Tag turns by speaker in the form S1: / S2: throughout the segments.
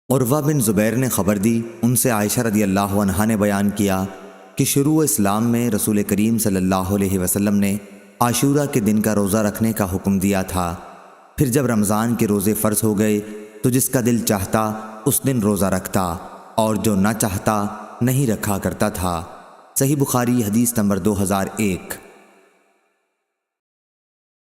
S1: عروہ بن زبیر نے خبر دی، ان سے عائشہ رضی اللہ عنہا نے بیان کیا کہ شروع اسلام میں رسول کریم صلی اللہ علیہ وسلم نے عاشورہ کے دن کا روزہ رکھنے کا حکم دیا تھا۔ پھر جب رمضان کے روزے فرض ہو گئے تو جس کا دل چاہتا اس دن روزہ رکھتا اور جو نہ چاہتا نہیں رکھا کرتا تھا۔ صحیح بخاری حدیث نمبر 2001۔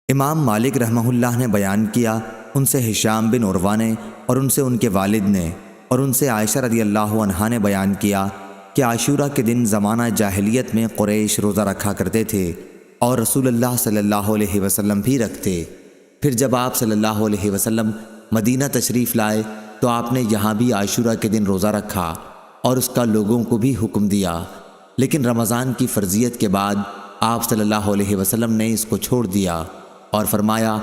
S1: امام مالک رحمہ اللہ نے بیان کیا، ان سے ہشام بن عروہ نے اور ان سے ان کے والد نے اور ان سے عائشہ رضی اللہ عنہا نے بیان کیا کہ عاشورہ کے دن زمانہ جاہلیت میں قریش روزہ رکھا کرتے تھے اور رسول اللہ صلی اللہ علیہ وسلم بھی رکھتے۔ پھر جب آپ صلی اللہ علیہ وسلم مدینہ تشریف لائے تو آپ نے یہاں بھی عاشورہ کے دن روزہ رکھا اور اس کا لوگوں کو بھی حکم دیا، لیکن رمضان کی فرضیت کے بعد آپ صلی اللہ علیہ وسلم نے اس کو چھوڑ دیا اور فرمایا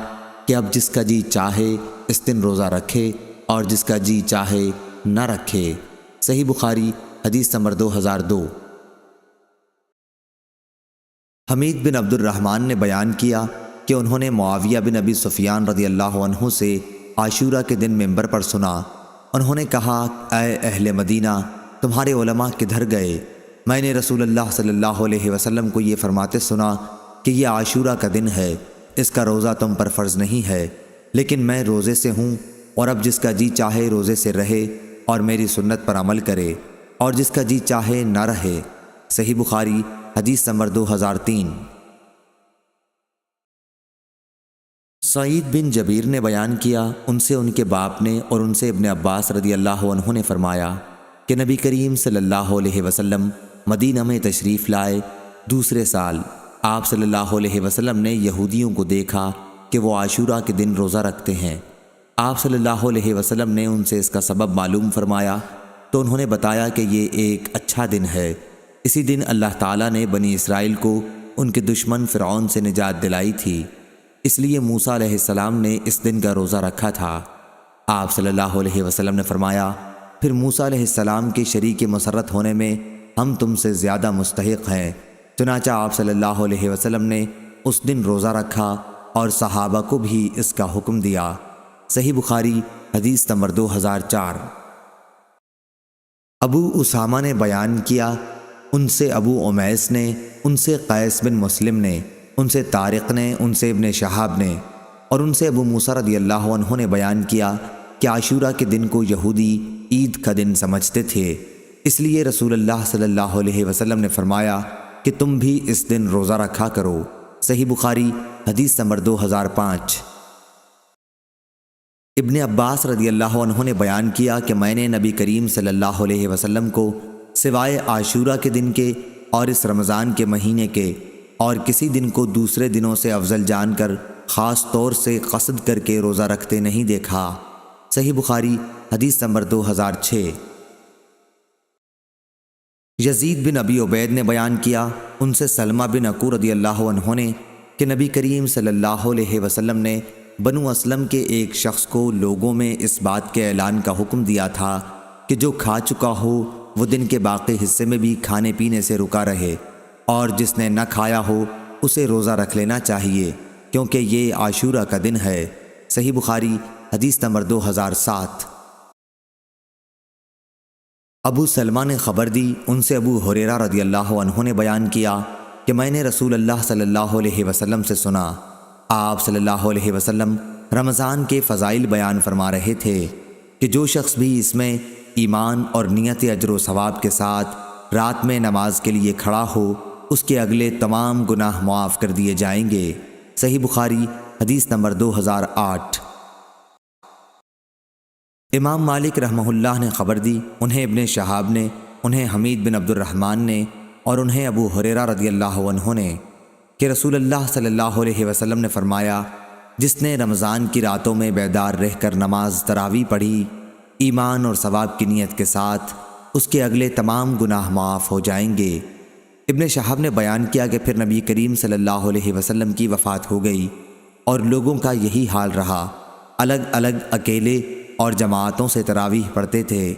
S1: کہ اب جس کا جی چاہے اس دن روزہ رکھے اور جس کا جی چاہے نہ رکھے۔ صحیح بخاری حدیث نمبر 2002۔ حمید بن عبد الرحمن نے بیان کیا کہ انہوں نے معاویہ بن ابی سفیان رضی اللہ عنہ سے عاشورہ کے دن منبر پر سنا۔ انہوں نے کہا، اے اہل مدینہ، تمہارے علماء کدھر گئے؟ میں نے رسول اللہ صلی اللہ علیہ وسلم کو یہ فرماتے سنا کہ یہ عاشورہ کا دن ہے، اس کا روزہ تم پر فرض نہیں ہے، لیکن میں روزے سے ہوں، اور اب جس کا جی چاہے روزے سے رہے اور میری سنت پر عمل کرے اور جس کا جی چاہے نہ رہے۔ صحیح بخاری حدیث نمبر 2003۔ سعید بن جبیر نے بیان کیا، ان سے ان کے باپ نے اور ان سے ابن عباس رضی اللہ عنہ نے فرمایا کہ نبی کریم صلی اللہ علیہ وسلم مدینہ میں تشریف لائے۔ دوسرے سال آپ صلی اللہ علیہ وسلم نے یہودیوں کو دیکھا کہ وہ عاشورہ کے دن روزہ رکھتے ہیں۔ آپ صلی اللہ علیہ وسلم نے ان سے اس کا سبب معلوم فرمایا تو انہوں نے بتایا کہ یہ ایک اچھا دن ہے، اسی دن اللہ تعالیٰ نے بنی اسرائیل کو ان کے دشمن فرعون سے نجات دلائی تھی، اس لیے موسیٰ علیہ السلام نے اس دن کا روزہ رکھا تھا۔ آپ صلی اللہ علیہ وسلم نے فرمایا، پھر موسیٰ علیہ السلام کے شریک مسرت ہونے میں ہم تم سے زیادہ مستحق ہیں۔ چنانچہ آپ صلی اللہ علیہ وسلم نے اس دن روزہ رکھا اور صحابہ کو بھی اس کا حکم دیا۔ صحیح بخاری حدیث نمبر 2004۔ ابو اسامہ نے بیان کیا، ان سے ابو امیس نے، ان سے قیس بن مسلم نے، ان سے طارق نے، ان سے ابن شہاب نے اور ان سے ابو موسیٰ رضی اللہ عنہ نے بیان کیا کہ عاشورہ کے دن کو یہودی عید کا دن سمجھتے تھے، اس لیے رسول اللہ صلی اللہ علیہ وسلم نے فرمایا کہ تم بھی اس دن روزہ رکھا کرو۔ صحیح بخاری حدیث نمبر 2005۔ ابن عباس رضی اللہ عنہ نے بیان کیا کہ میں نے نبی کریم صلی اللہ علیہ وسلم کو سوائے عاشورہ کے دن کے اور اس رمضان کے مہینے کے اور کسی دن کو دوسرے دنوں سے افضل جان کر خاص طور سے قصد کر کے روزہ رکھتے نہیں دیکھا۔ صحیح بخاری حدیث نمبر 2006۔ یزید بن ابی عبید نے بیان کیا، ان سے سلمہ بن عکو رضی اللہ عنہ نے کہ نبی کریم صلی اللہ علیہ وسلم نے بنو اسلم کے ایک شخص کو لوگوں میں اس بات کے اعلان کا حکم دیا تھا کہ جو کھا چکا ہو وہ دن کے باقی حصے میں بھی کھانے پینے سے رکا رہے، اور جس نے نہ کھایا ہو اسے روزہ رکھ لینا چاہیے، کیونکہ یہ عاشورہ کا دن ہے۔ صحیح بخاری حدیث نمبر 2007۔ ابو سلمہ نے خبر دی، ان سے ابو ہریرہ رضی اللہ عنہ نے بیان کیا کہ میں نے رسول اللہ صلی اللہ علیہ وسلم سے سنا، آپ صلی اللہ علیہ وسلم رمضان کے فضائل بیان فرما رہے تھے کہ جو شخص بھی اس میں ایمان اور نیت اجر و ثواب کے ساتھ رات میں نماز کے لیے کھڑا ہو، اس کے اگلے تمام گناہ معاف کر دیے جائیں گے۔ صحیح بخاری حدیث نمبر 2008۔ امام مالک رحمہ اللہ نے خبر دی، انہیں ابن شہاب نے، انہیں حمید بن عبد الرحمن نے اور انہیں ابو ہریرہ رضی اللہ عنہ نے کہ رسول اللہ صلی اللہ علیہ وسلم نے فرمایا، جس نے رمضان کی راتوں میں بیدار رہ کر نماز تراویح پڑھی ایمان اور ثواب کی نیت کے ساتھ، اس کے اگلے تمام گناہ معاف ہو جائیں گے۔ ابن شہاب نے بیان کیا کہ پھر نبی کریم صلی اللہ علیہ وسلم کی وفات ہو گئی اور لوگوں کا یہی حال رہا، الگ الگ اکیلے اور جماعتوں سے تراویح پڑھتے تھے۔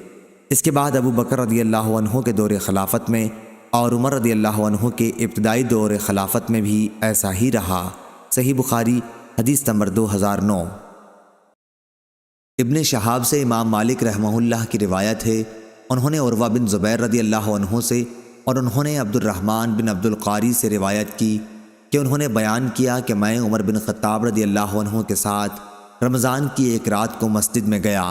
S1: اس کے بعد ابو بکر رضی اللہ عنہ کے دور خلافت میں اور عمر رضی اللہ عنہ کے ابتدائی دور خلافت میں بھی ایسا ہی رہا۔ صحیح بخاری حدیث نمبر 2009۔ ابن شہاب سے امام مالک رحمہ اللہ کی روایت ہے، انہوں نے عروہ بن زبیر رضی اللہ عنہ سے اور انہوں نے عبد الرحمن بن عبد القاری سے روایت کی کہ انہوں نے بیان کیا کہ میں عمر بن خطاب رضی اللہ عنہ کے ساتھ رمضان کی ایک رات کو مسجد میں گیا۔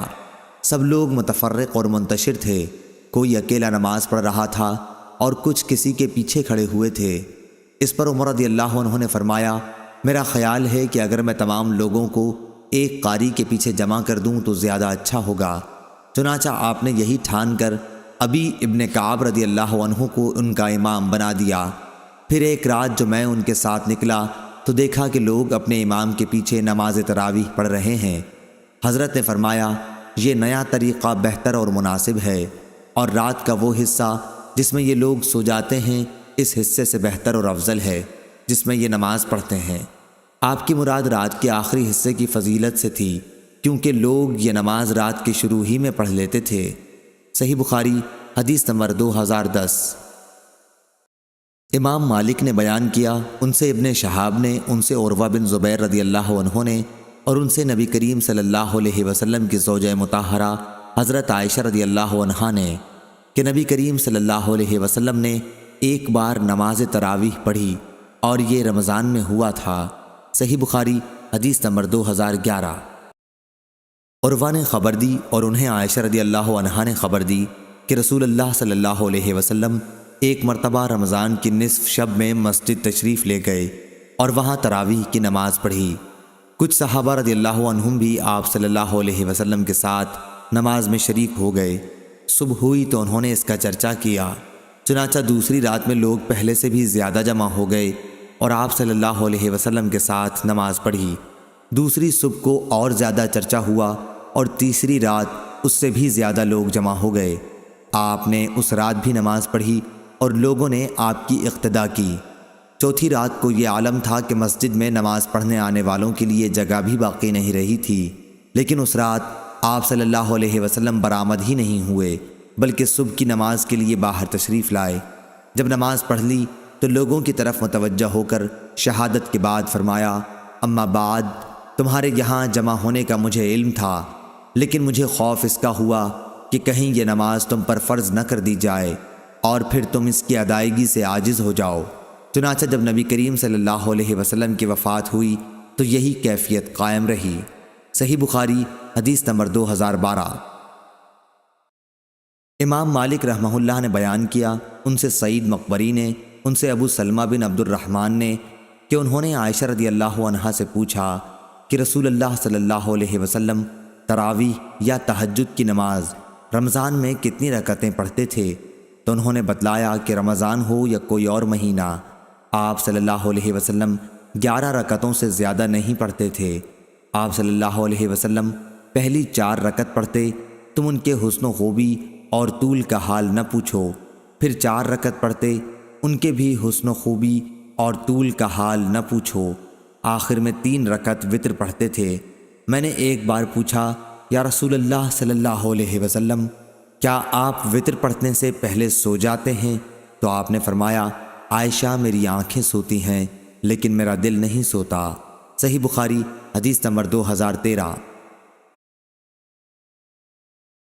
S1: سب لوگ متفرق اور منتشر تھے، کوئی اکیلا نماز پڑھ رہا تھا اور کچھ کسی کے پیچھے کھڑے ہوئے تھے۔ اس پر عمر رضی اللہ عنہ نے فرمایا، میرا خیال ہے کہ اگر میں تمام لوگوں کو ایک قاری کے پیچھے جمع کر دوں تو زیادہ اچھا ہوگا۔ چنانچہ آپ نے یہی ٹھان کر ابی ابن کعب رضی اللہ عنہ کو ان کا امام بنا دیا۔ پھر ایک رات جو میں ان کے ساتھ نکلا تو دیکھا کہ لوگ اپنے امام کے پیچھے نماز تراویح پڑھ رہے ہیں۔ حضرت نے فرمایا، یہ نیا طریقہ بہتر اور مناسب ہے، اور رات کا وہ حصہ جس میں یہ لوگ سو جاتے ہیں اس حصے سے بہتر اور افضل ہے جس میں یہ نماز پڑھتے ہیں۔ آپ کی مراد رات کے آخری حصے کی فضیلت سے تھی، کیونکہ لوگ یہ نماز رات کے شروع ہی میں پڑھ لیتے تھے۔ صحیح بخاری حدیث نمبر 2010۔ امام مالک نے بیان کیا، ان سے ابن شہاب نے، ان سے عروہ بن زبیر رضی اللہ عنہ نے، اور ان سے نبی کریم صلی اللہ علیہ وسلم کی زوجہ مطہرہ حضرت عائشہ رضی اللہ عنہا نے کہ نبی کریم صلی اللہ علیہ وسلم نے ایک بار نماز تراویح پڑھی اور یہ رمضان میں ہوا تھا۔ صحیح بخاری حدیث نمبر 2011۔ عروہ نے خبر دی اور انہیں عائشہ رضی اللہ عنہا نے خبر دی کہ رسول اللہ صلی اللہ علیہ وسلم ایک مرتبہ رمضان کی نصف شب میں مسجد تشریف لے گئے اور وہاں تراویح کی نماز پڑھی۔ کچھ صحابہ رضی اللہ عنہم بھی آپ صلی اللہ علیہ وسلم کے ساتھ نماز میں شریک ہو گئے۔ صبح ہوئی تو انہوں نے اس کا چرچا کیا۔ چنانچہ دوسری رات میں لوگ پہلے سے بھی زیادہ جمع ہو گئے اور آپ صلی اللہ علیہ وسلم کے ساتھ نماز پڑھی۔ دوسری صبح کو اور زیادہ چرچا ہوا اور تیسری رات اس سے بھی زیادہ لوگ جمع ہو گئے۔ آپ نے اس رات بھی نماز پڑھی اور لوگوں نے آپ کی اقتدا کی۔ چوتھی رات کو یہ عالم تھا کہ مسجد میں نماز پڑھنے آنے والوں کے لیے جگہ بھی باقی نہیں رہی تھی، لیکن اس رات آپ صلی اللہ علیہ وسلم برآمد ہی نہیں ہوئے، بلکہ صبح کی نماز کے لیے باہر تشریف لائے۔ جب نماز پڑھ لی تو لوگوں کی طرف متوجہ ہو کر شہادت کے بعد فرمایا، اما بعد، تمہارے یہاں جمع ہونے کا مجھے علم تھا، لیکن مجھے خوف اس کا ہوا کہ کہیں یہ نماز تم پر فرض نہ کر دی جائے اور پھر تم اس کی ادائیگی سے عاجز ہو جاؤ۔ چنانچہ جب نبی کریم صلی اللہ علیہ وسلم کی وفات ہوئی تو یہی کیفیت قائم رہی۔ صحیح بخاری حدیث نمبر 2012۔ امام مالک رحمہ اللہ نے بیان کیا، ان سے سعید مقبری نے، ان سے ابو سلمہ بن عبد الرحمن نے کہ انہوں نے عائشہ رضی اللہ عنہا سے پوچھا کہ رسول اللہ صلی اللہ علیہ وسلم تراویح یا تہجد کی نماز رمضان میں کتنی رکعتیں پڑھتے تھے؟ تو انہوں نے بتلایا کہ رمضان ہو یا کوئی اور مہینہ، آپ صلی اللہ علیہ وسلم 11 رکعتوں سے زیادہ نہیں پڑھتے تھے۔ آپ صلی اللہ علیہ وسلم پہلی 4 رکعت پڑھتے، تم ان کے حسن و خوبی اور طول کا حال نہ پوچھو، پھر 4 رکعت پڑھتے، ان کے بھی حسن و خوبی اور طول کا حال نہ پوچھو، آخر میں 3 رکعت وتر پڑھتے تھے۔ میں نے ایک بار پوچھا، یا رسول اللہ صلی اللہ علیہ وسلم، کیا آپ وتر پڑھنے سے پہلے سو جاتے ہیں؟ تو آپ نے فرمایا، عائشہ میری آنکھیں سوتی ہیں لیکن میرا دل نہیں سوتا۔ صحیح بخاری حدیث نمبر 2013۔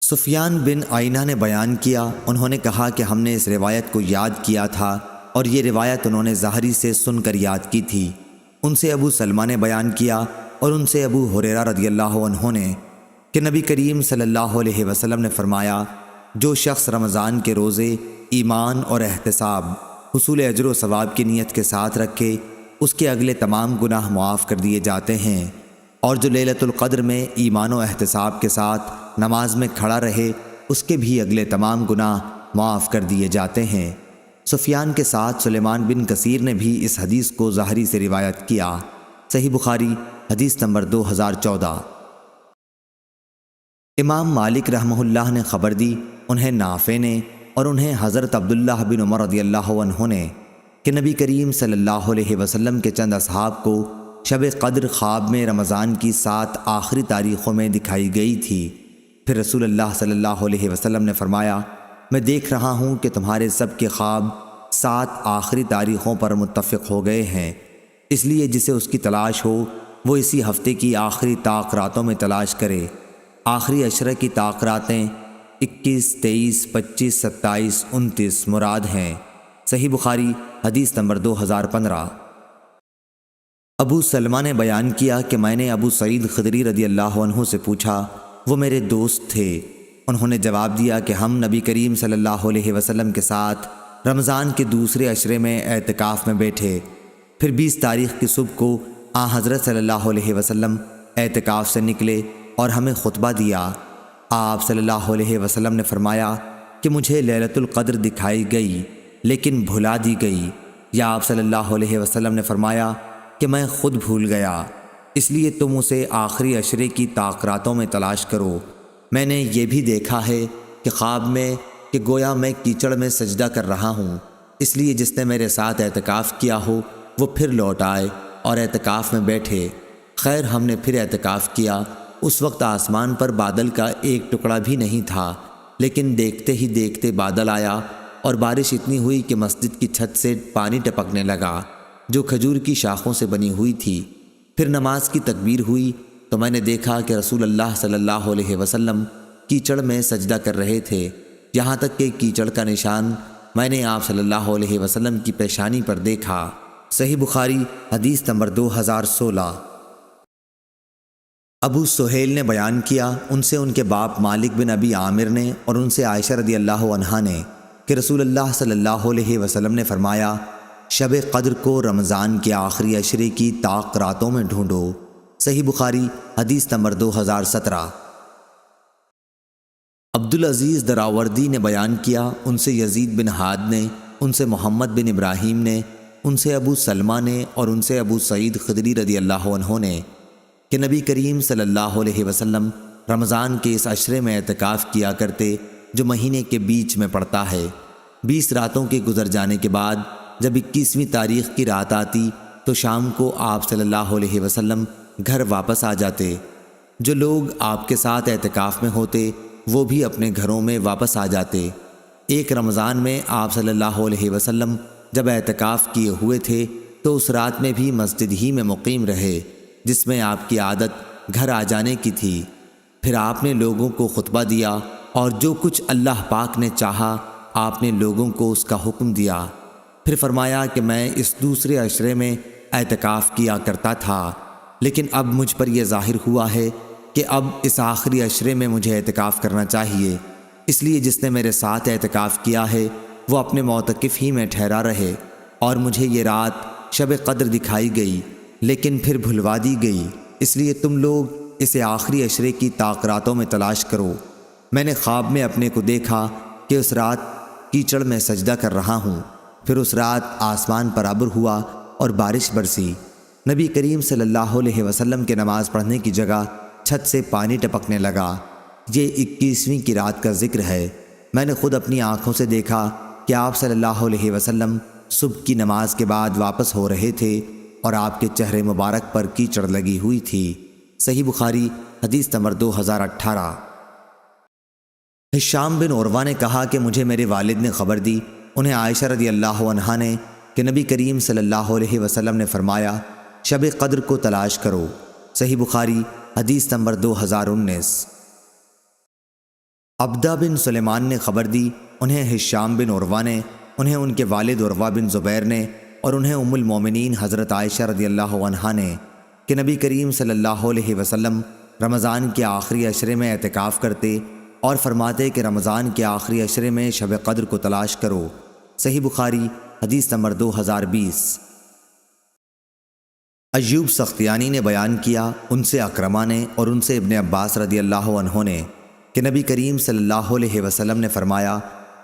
S1: سفیان بن عینہ نے بیان کیا، انہوں نے کہا کہ ہم نے اس روایت کو یاد کیا تھا اور یہ روایت انہوں نے ظاہری سے سن کر یاد کی تھی۔ ان سے ابو سلمہ نے بیان کیا اور ان سے ابو ہریرہ رضی اللہ عنہ نے کہ نبی کریم صلی اللہ علیہ وسلم نے فرمایا، جو شخص رمضان کے روزے ایمان اور احتساب حصول اجر و ثواب کی نیت کے ساتھ رکھے، اس کے اگلے تمام گناہ معاف کر دیے جاتے ہیں، اور جو لیلۃ القدر میں ایمان و احتساب کے ساتھ نماز میں کھڑا رہے، اس کے بھی اگلے تمام گناہ معاف کر دیے جاتے ہیں۔ سفیان کے ساتھ سلیمان بن کثیر نے بھی اس حدیث کو ظاہری سے روایت کیا۔ صحیح بخاری حدیث نمبر 2014۔ امام مالک رحمہ اللہ نے خبر دی، انہیں نافع نے اور انہیں حضرت عبداللہ بن عمر رضی اللہ عنہ نے کہ نبی کریم صلی اللہ علیہ وسلم کے چند اصحاب کو شب قدر خواب میں رمضان کی 7 آخری تاریخوں میں دکھائی گئی تھی۔ پھر رسول اللہ صلی اللہ علیہ وسلم نے فرمایا، میں دیکھ رہا ہوں کہ تمہارے سب کے خواب 7 آخری تاریخوں پر متفق ہو گئے ہیں، اس لیے جسے اس کی تلاش ہو وہ اسی ہفتے کی آخری طاق راتوں میں تلاش کرے۔ آخری عشرہ کی طاق راتیں 21، 23، 25، 27، 29 مراد ہیں۔ صحیح بخاری حدیث نمبر 2015۔ ابو سلمہ نے بیان کیا کہ میں نے ابو سعید خدری رضی اللہ عنہ سے پوچھا، وہ میرے دوست تھے۔ انہوں نے جواب دیا کہ ہم نبی کریم صلی اللہ علیہ وسلم کے ساتھ رمضان کے دوسرے عشرے میں اعتکاف میں بیٹھے۔ پھر 20 تاریخ کی صبح کو حضرت صلی اللہ علیہ وسلم اعتکاف سے نکلے اور ہمیں خطبہ دیا۔ آپ صلی اللہ علیہ وسلم نے فرمایا کہ مجھے لیلۃ القدر دکھائی گئی لیکن بھلا دی گئی، یا آپ صلی اللہ علیہ وسلم نے فرمایا کہ میں خود بھول گیا، اس لیے تم اسے آخری عشرے کی طاق راتوں میں تلاش کرو۔ میں نے یہ بھی دیکھا ہے کہ خواب میں کہ گویا میں کیچڑ میں سجدہ کر رہا ہوں، اس لیے جس نے میرے ساتھ اعتکاف کیا ہو وہ پھر لوٹ آئے اور اعتکاف میں بیٹھے۔ خیر ہم نے پھر اعتکاف کیا۔ اس وقت آسمان پر بادل کا ایک ٹکڑا بھی نہیں تھا، لیکن دیکھتے ہی دیکھتے بادل آیا اور بارش اتنی ہوئی کہ مسجد کی چھت سے پانی ٹپکنے لگا جو کھجور کی شاخوں سے بنی ہوئی تھی۔ پھر نماز کی تکبیر ہوئی تو میں نے دیکھا کہ رسول اللہ صلی اللہ علیہ وسلم کیچڑ میں سجدہ کر رہے تھے، یہاں تک کہ کیچڑ کا نشان میں نے آپ صلی اللہ علیہ وسلم کی پیشانی پر دیکھا۔ صحیح بخاری حدیث نمبر 2016۔ ابو سہیل نے بیان کیا، ان سے ان کے باپ مالک بن ابی عامر نے اور ان سے عائشہ رضی اللہ عنہا نے کہ رسول اللہ صلی اللہ علیہ وسلم نے فرمایا، شب قدر کو رمضان کے آخری عشرے کی طاق راتوں میں ڈھونڈو۔ صحیح بخاری حدیث نمبر 2017۔ عبدالعزیز دراوردی نے بیان کیا، ان سے یزید بن ہاد نے، ان سے محمد بن ابراہیم نے، ان سے ابو سلمہ نے اور ان سے ابو سعید خدری رضی اللہ عنہ نے کہ نبی کریم صلی اللہ علیہ وسلم رمضان کے اس عشرے میں اعتکاف کیا کرتے جو مہینے کے بیچ میں پڑتا ہے۔ 20 راتوں کے گزر جانے کے بعد جب 21ویں تاریخ کی رات آتی تو شام کو آپ صلی اللہ علیہ وسلم گھر واپس آ جاتے۔ جو لوگ آپ کے ساتھ اعتکاف میں ہوتے وہ بھی اپنے گھروں میں واپس آ جاتے۔ ایک رمضان میں آپ صلی اللہ علیہ وسلم جب اعتکاف کیے ہوئے تھے تو اس رات میں بھی مسجد ہی میں مقیم رہے، جس میں آپ کی عادت گھر آ جانے کی تھی۔ پھر آپ نے لوگوں کو خطبہ دیا اور جو کچھ اللہ پاک نے چاہا آپ نے لوگوں کو اس کا حکم دیا۔ پھر فرمایا کہ میں اس دوسرے عشرے میں اعتکاف کیا کرتا تھا، لیکن اب مجھ پر یہ ظاہر ہوا ہے کہ اب اس آخری عشرے میں مجھے اعتکاف کرنا چاہیے، اس لیے جس نے میرے ساتھ اعتکاف کیا ہے وہ اپنے معتکف ہی میں ٹھہرا رہے، اور مجھے یہ رات شب قدر دکھائی گئی لیکن پھر بھلوا دی گئی، اس لیے تم لوگ اسے آخری عشرے کی طاق راتوں میں تلاش کرو۔ میں نے خواب میں اپنے کو دیکھا کہ اس رات کیچڑ میں سجدہ کر رہا ہوں۔ پھر اس رات آسمان پر ابر ہوا اور بارش برسی۔ نبی کریم صلی اللہ علیہ وسلم کے نماز پڑھنے کی جگہ چھت سے پانی ٹپکنے لگا۔ یہ 21ویں کی رات کا ذکر ہے۔ میں نے خود اپنی آنکھوں سے دیکھا کہ آپ صلی اللہ علیہ وسلم صبح کی نماز کے بعد واپس ہو رہے تھے اور آپ کے چہرے مبارک پر کیچڑ لگی ہوئی تھی۔ صحیح بخاری حدیث نمبر 2018۔ ہشام بن عروہ نے کہا کہ مجھے میرے والد نے خبر دی، انہیں عائشہ رضی اللہ عنہا نے کہ نبی کریم صلی اللہ علیہ وسلم نے فرمایا، شب قدر کو تلاش کرو۔ صحیح بخاری حدیث نمبر 2019۔ عبدہ بن سلیمان نے خبر دی، انہیں ہشام بن عروہ نے، انہیں ان کے والد عروہ بن زبیر نے اور انہیں ام المومنین حضرت عائشہ رضی اللہ عنہا نے کہ نبی کریم صلی اللہ علیہ وسلم رمضان کے آخری عشرے میں اعتکاف کرتے اور فرماتے کہ رمضان کے آخری عشرے میں شب قدر کو تلاش کرو۔ صحیح بخاری حدیث نمبر 2020۔ ایوب سختیانی نے بیان کیا، ان سے اکرمہ نے اور ان سے ابن عباس رضی اللہ عنہ نے کہ نبی کریم صلی اللہ علیہ وسلم نے فرمایا،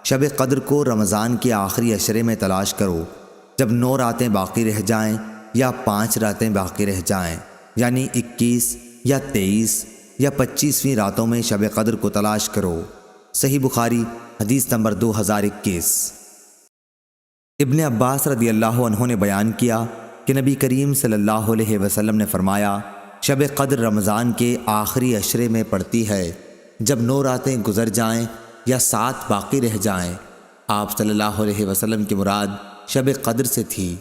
S1: شب قدر کو رمضان کے آخری عشرے میں تلاش کرو، جب 9 راتیں باقی رہ جائیں یا 5 راتیں باقی رہ جائیں، یعنی 21 یا 23 یا 25ویں راتوں میں شب قدر کو تلاش کرو۔ صحیح بخاری حدیث نمبر 2021۔ ابن عباس رضی اللہ عنہ نے بیان کیا کہ نبی کریم صلی اللہ علیہ وسلم نے فرمایا، شب قدر رمضان کے آخری عشرے میں پڑتی ہے جب 9 راتیں گزر جائیں یا 7 باقی رہ جائیں۔ آپ صلی اللہ علیہ وسلم کی مراد شب قدر سے تھی۔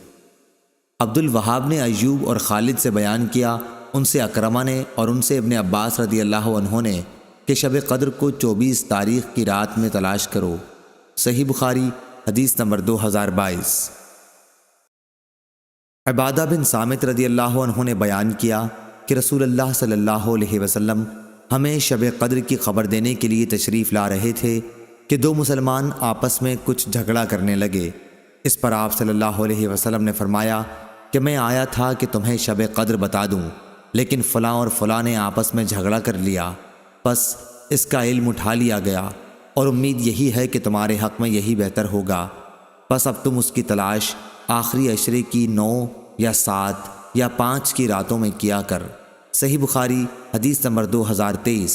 S1: عبد الوہاب نے ایوب اور خالد سے بیان کیا، ان سے اکرمہ نے اور ان سے ابن عباس رضی اللہ عنہ نے کہ شب قدر کو 24 تاریخ کی رات میں تلاش کرو۔ صحیح بخاری حدیث نمبر 2022۔ عبادہ بن صامت رضی اللہ عنہ نے بیان کیا کہ رسول اللہ صلی اللہ علیہ وسلم ہمیں شب قدر کی خبر دینے کے لیے تشریف لا رہے تھے کہ دو مسلمان آپس میں کچھ جھگڑا کرنے لگے۔ اس پر آپ صلی اللہ علیہ وسلم نے فرمایا کہ میں آیا تھا کہ تمہیں شب قدر بتا دوں، لیکن فلاں اور فلاں نے آپس میں جھگڑا کر لیا، بس اس کا علم اٹھا لیا گیا، اور امید یہی ہے کہ تمہارے حق میں یہی بہتر ہوگا، بس اب تم اس کی تلاش آخری عشرے کی 9 یا 7 یا 5 کی راتوں میں کیا کر۔ صحیح بخاری حدیث نمبر 2023۔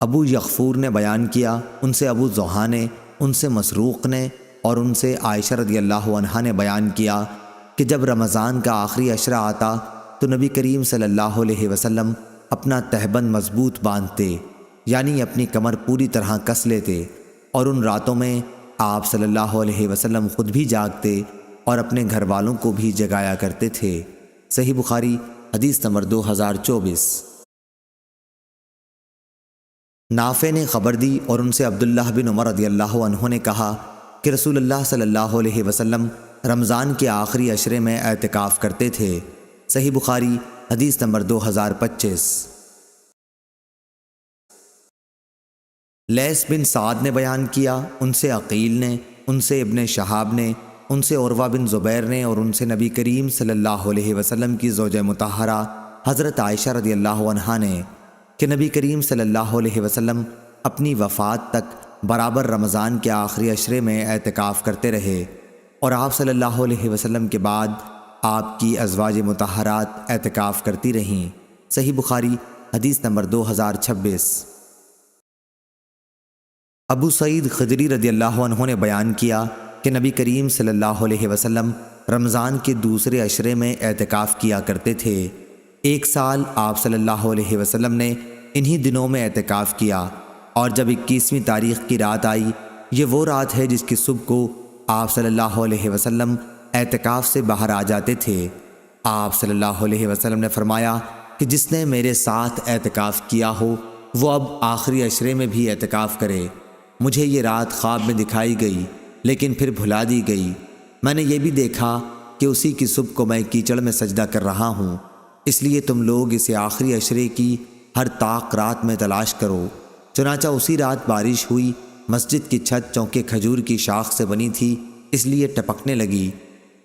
S1: ابو یغفور نے بیان کیا، ان سے ابو زحا نے، ان سے مسروق نے اور ان سے عائشہ رضی اللہ عنہا نے بیان کیا کہ جب رمضان کا آخری عشرہ آتا تو نبی کریم صلی اللہ علیہ وسلم اپنا تہبند مضبوط باندھتے، یعنی اپنی کمر پوری طرح کس لیتے، اور ان راتوں میں آپ صلی اللہ علیہ وسلم خود بھی جاگتے اور اپنے گھر والوں کو بھی جگایا کرتے تھے۔ صحیح بخاری حدیث نمبر 2024۔ نافع نے خبر دی اور ان سے عبداللہ بن عمر رضی اللہ عنہ نے کہا کہ رسول اللہ صلی اللہ علیہ وسلم رمضان کے آخری عشرے میں اعتکاف کرتے تھے۔ صحیح بخاری حدیث نمبر 2025۔ لیث بن سعد نے بیان کیا، ان سے عقیل نے، ان سے ابن شہاب نے، ان سے عروہ بن زبیر نے اور ان سے نبی کریم صلی اللہ علیہ وسلم کی زوجہ مطہرہ حضرت عائشہ رضی اللہ عنہا نے کہ نبی کریم صلی اللہ علیہ وسلم اپنی وفات تک برابر رمضان کے آخری عشرے میں اعتکاف کرتے رہے، اور آپ صلی اللہ علیہ وسلم کے بعد آپ کی ازواج مطہرات اعتکاف کرتی رہیں۔ صحیح بخاری حدیث نمبر 2026۔ ابو سعید خدری رضی اللہ عنہ نے بیان کیا کہ نبی کریم صلی اللہ علیہ وسلم رمضان کے دوسرے عشرے میں اعتکاف کیا کرتے تھے۔ ایک سال آپ صلی اللہ علیہ وسلم نے انہی دنوں میں اعتکاف کیا، اور جب 21ویں تاریخ کی رات آئی، یہ وہ رات ہے جس کی صبح کو آپ صلی اللہ علیہ وسلم اعتکاف سے باہر آ جاتے تھے۔ آپ صلی اللہ علیہ وسلم نے فرمایا کہ جس نے میرے ساتھ اعتکاف کیا ہو وہ اب آخری عشرے میں بھی اعتکاف کرے۔ مجھے یہ رات خواب میں دکھائی گئی لیکن پھر بھلا دی گئی۔ میں نے یہ بھی دیکھا کہ اسی کی صبح کو میں کیچڑ میں سجدہ کر رہا ہوں، اس لیے تم لوگ اسے آخری عشرے کی ہر طاق رات میں تلاش کرو۔ چنانچہ اسی رات بارش ہوئی، مسجد کی چھت چونکہ کھجور کی شاخ سے بنی تھی اس لیے ٹپکنے لگی،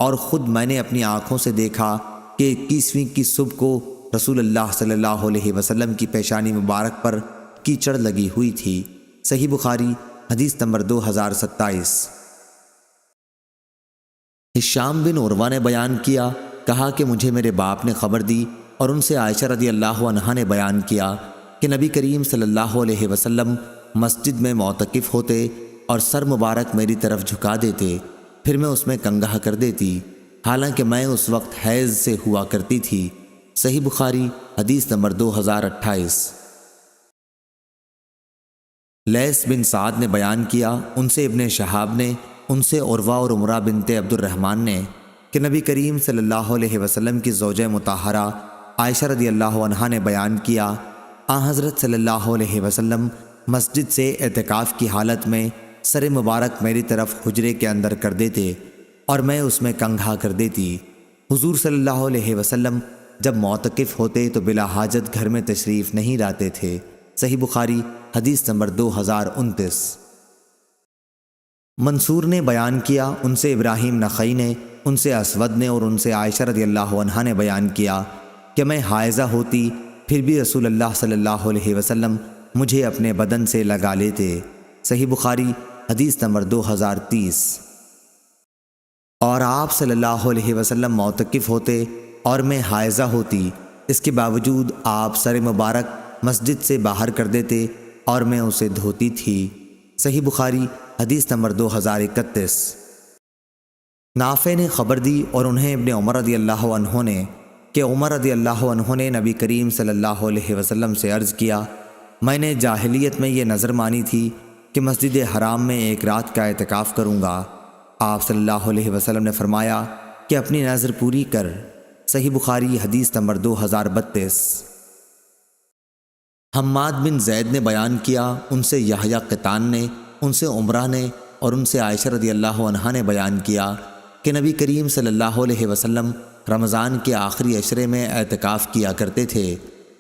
S1: اور خود میں نے اپنی آنکھوں سے دیکھا کہ 21ویں کی صبح کو رسول اللہ صلی اللہ علیہ وسلم کی پیشانی مبارک پر کیچڑ لگی ہوئی تھی۔ صحیح بخاری حدیث نمبر 2027۔ ہشام بن عروہ نے بیان کیا، کہا کہ مجھے میرے باپ نے خبر دی اور ان سے عائشہ رضی اللہ عنہا نے بیان کیا کہ نبی کریم صلی اللہ علیہ وسلم مسجد میں معتکف ہوتے اور سر مبارک میری طرف جھکا دیتے، پھر میں اس میں کنگھا کر دیتی، حالانکہ میں اس وقت حیض سے ہوا کرتی تھی۔ صحیح بخاری حدیث نمبر 2028۔ لیث بن سعد نے بیان کیا، ان سے ابن شہاب نے، ان سے عروہ اور عمرہ بنت عبد الرحمن نے کہ نبی کریم صلی اللہ علیہ وسلم کی زوجہ مطہرہ عائشہ رضی اللہ عنہا نے بیان کیا، حضرت صلی اللہ علیہ وسلم مسجد سے اعتکاف کی حالت میں سر مبارک میری طرف حجرے کے اندر کر دیتے اور میں اس میں کنگھا کر دیتی۔ حضور صلی اللہ علیہ وسلم جب معتکف ہوتے تو بلا حاجت گھر میں تشریف نہیں لاتے تھے۔ صحیح بخاری حدیث نمبر 2029۔ منصور نے بیان کیا، ان سے ابراہیم نخعی نے، ان سے اسود نے اور ان سے عائشہ رضی اللہ عنہا نے بیان کیا کہ میں حائضہ ہوتی پھر بھی رسول اللہ صلی اللہ علیہ وسلم مجھے اپنے بدن سے لگا لیتے۔ صحیح بخاری حدیث نمبر 2030۔ اور آپ صلی اللہ علیہ وسلم معتکف ہوتے اور میں حائضہ ہوتی، اس کے باوجود آپ سر مبارک مسجد سے باہر کر دیتے اور میں اسے دھوتی تھی۔ صحیح بخاری حدیث نمبر 2031۔ نافع نے خبر دی اور انہیں ابن عمر رضی اللہ عنہ نے کہ عمر رضی اللہ عنہ نے نبی کریم صلی اللہ علیہ وسلم سے عرض کیا، میں نے جاہلیت میں یہ نظر مانی تھی کہ مسجد حرام میں ایک رات کا اعتکاف کروں گا۔ آپ صلی اللہ علیہ وسلم نے فرمایا کہ اپنی نظر پوری کر۔ صحیح بخاری حدیث نمبر 2032۔ حماد بن زید نے بیان کیا، ان سے یحییٰ قطان نے، ان سے عمرہ نے اور ان سے عائشہ رضی اللہ عنہا نے بیان کیا کہ نبی کریم صلی اللہ علیہ وسلم رمضان کے آخری عشرے میں اعتکاف کیا کرتے تھے۔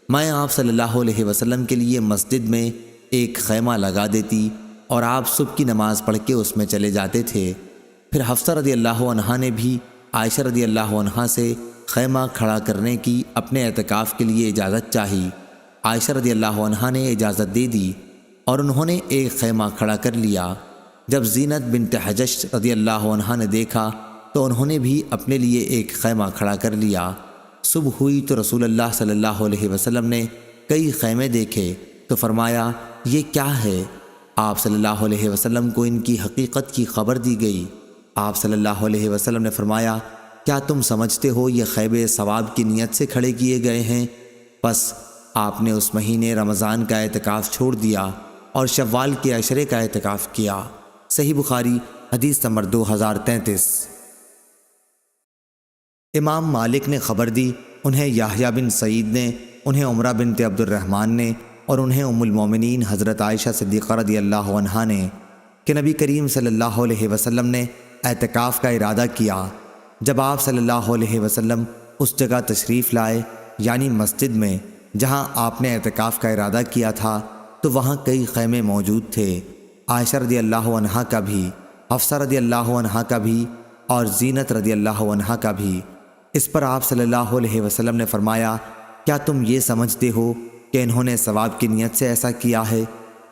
S1: میں آپ صلی اللہ علیہ وسلم کے لیے مسجد میں ایک خیمہ لگا دیتی اور آپ صبح کی نماز پڑھ کے اس میں چلے جاتے تھے۔ پھر حفصہ رضی اللہ عنہا نے بھی عائشہ رضی اللہ عنہا سے خیمہ کھڑا کرنے کی اپنے اعتکاف کے لیے اجازت چاہی۔ عائشہ رضی اللہ عنہا نے اجازت دے دی اور انہوں نے ایک خیمہ کھڑا کر لیا۔ جب زینت بنت حجش رضی اللہ عنہا نے دیکھا تو انہوں نے بھی اپنے لیے ایک خیمہ کھڑا کر لیا۔ صبح ہوئی تو رسول اللہ صلی اللہ علیہ وسلم نے کئی خیمے دیکھے تو فرمایا، یہ کیا ہے؟ آپ صلی اللہ علیہ وسلم کو ان کی حقیقت کی خبر دی گئی۔ آپ صلی اللہ علیہ وسلم نے فرمایا، کیا تم سمجھتے ہو یہ خیمے ثواب کی نیت سے کھڑے کیے گئے ہیں؟ پس آپ نے اس مہینے رمضان کا اعتکاف چھوڑ دیا اور شوال کے عشرے کا اعتکاف کیا۔ صحیح بخاری حدیث نمبر 2033۔ امام مالک نے خبر دی، انہیں یحییٰ بن سعید نے، انہیں عمرہ بنت عبد الرحمن نے اور انہیں ام المومنین حضرت عائشہ صدیقہ رضی اللہ عنہا نے کہ نبی کریم صلی اللہ علیہ وسلم نے اعتکاف کا ارادہ کیا۔ جب آپ صلی اللہ علیہ وسلم اس جگہ تشریف لائے یعنی مسجد میں جہاں آپ نے اعتکاف کا ارادہ کیا تھا تو وہاں کئی خیمے موجود تھے، عائشہ رضی اللہ عنہا کا بھی، حفصہ رضی اللہ عنہا کا بھی اور زینت رضی اللہ عنہا کا بھی۔ اس پر آپ صلی اللہ علیہ وسلم نے فرمایا، کیا تم یہ سمجھتے ہو کہ انہوں نے ثواب کی نیت سے ایسا کیا ہے؟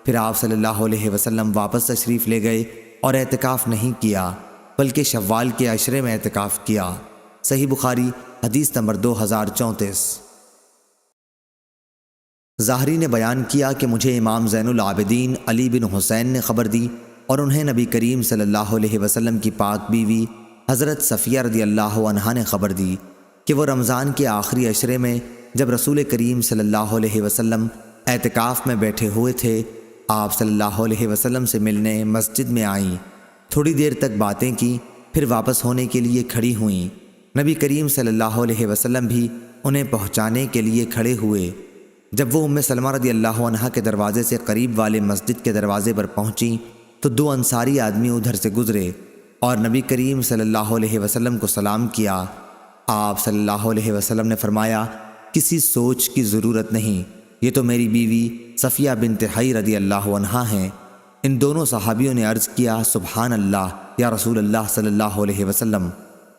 S1: پھر آپ صلی اللہ علیہ وسلم واپس تشریف لے گئے اور اعتکاف نہیں کیا بلکہ شوال کے عشرے میں اعتکاف کیا۔ صحیح بخاری حدیث نمبر 2034۔ ظاہری نے بیان کیا کہ مجھے امام زین العابدین علی بن حسین نے خبر دی اور انہیں نبی کریم صلی اللہ علیہ وسلم کی پاک بیوی حضرت صفیہ رضی اللہ عنہا نے خبر دی کہ وہ رمضان کے آخری عشرے میں جب رسول کریم صلی اللہ علیہ وسلم اعتکاف میں بیٹھے ہوئے تھے، آپ صلی اللہ علیہ وسلم سے ملنے مسجد میں آئیں، تھوڑی دیر تک باتیں کی، پھر واپس ہونے کے لیے کھڑی ہوئیں۔ نبی کریم صلی اللہ علیہ وسلم بھی انہیں پہنچانے کے لیے کھڑے ہوئے۔ جب وہ ام سلمہ رضی اللہ عنہا کے دروازے سے قریب والے مسجد کے دروازے پر پہنچیں تو دو انصاری آدمی ادھر سے گزرے اور نبی کریم صلی اللہ علیہ وسلم کو سلام کیا۔ آپ صلی اللہ علیہ وسلم نے فرمایا، کسی سوچ کی ضرورت نہیں، یہ تو میری بیوی صفیہ بنت حی رضی اللہ عنہا ہیں۔ ان دونوں صحابیوں نے عرض کیا، سبحان اللہ یا رسول اللہ صلی اللہ علیہ وسلم۔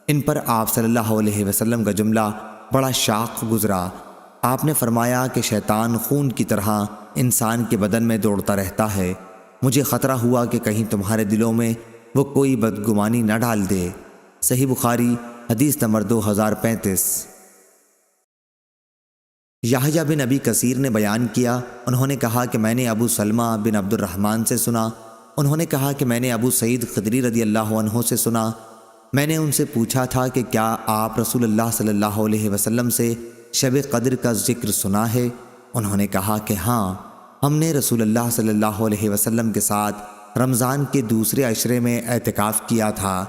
S1: ان پر آپ صلی اللہ علیہ وسلم کا جملہ بڑا شاق گزرا۔ آپ نے فرمایا کہ شیطان خون کی طرح انسان کے بدن میں دوڑتا رہتا ہے، مجھے خطرہ ہوا کہ کہیں تمہارے دلوں میں وہ کوئی بدگمانی نہ ڈال دے۔ صحیح بخاری حدیث نمبر 2035۔ یحییٰ بن ابی کثیر نے بیان کیا، انہوں نے کہا کہ میں نے ابو سلمہ بن عبد الرحمن سے سنا، انہوں نے کہا کہ میں نے ابو سعید خدری رضی اللہ عنہ سے سنا، میں نے ان سے پوچھا تھا کہ کیا آپ رسول اللہ صلی اللہ علیہ وسلم سے شب قدر کا ذکر سنا ہے؟ انہوں نے کہا کہ ہاں، ہم نے رسول اللہ صلی اللہ علیہ وسلم کے ساتھ رمضان کے دوسرے عشرے میں اعتکاف کیا تھا۔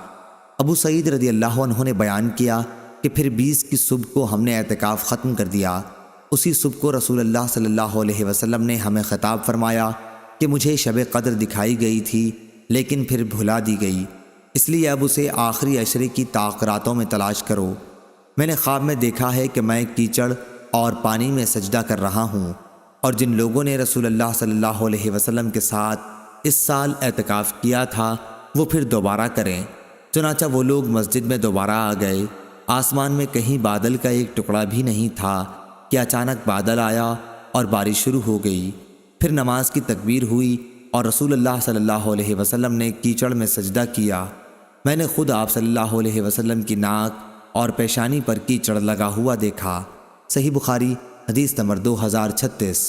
S1: ابو سعید رضی اللہ عنہ نے بیان کیا کہ پھر 20 کی صبح کو ہم نے اعتکاف ختم کر دیا۔ اسی صبح کو رسول اللہ صلی اللہ علیہ وسلم نے ہمیں خطاب فرمایا کہ مجھے شب قدر دکھائی گئی تھی لیکن پھر بھلا دی گئی، اس لیے اب اسے آخری عشرے کی تاخراتوں میں تلاش کرو۔ میں نے خواب میں دیکھا ہے کہ میں کیچڑ اور پانی میں سجدہ کر رہا ہوں، اور جن لوگوں نے رسول اللہ صلی اللہ علیہ وسلم کے ساتھ اس سال اعتکاف کیا تھا وہ پھر دوبارہ کریں۔ چنانچہ وہ لوگ مسجد میں دوبارہ آ گئے۔ آسمان میں کہیں بادل کا ایک ٹکڑا بھی نہیں تھا کہ اچانک بادل آیا اور بارش شروع ہو گئی۔ پھر نماز کی تکبیر ہوئی اور رسول اللہ صلی اللہ علیہ وسلم نے کیچڑ میں سجدہ کیا۔ میں نے خود آپ صلی اللہ علیہ وسلم کی ناک اور پیشانی پر کیچڑ لگا ہوا دیکھا۔ صحیح بخاری حدیث نمبر 2036۔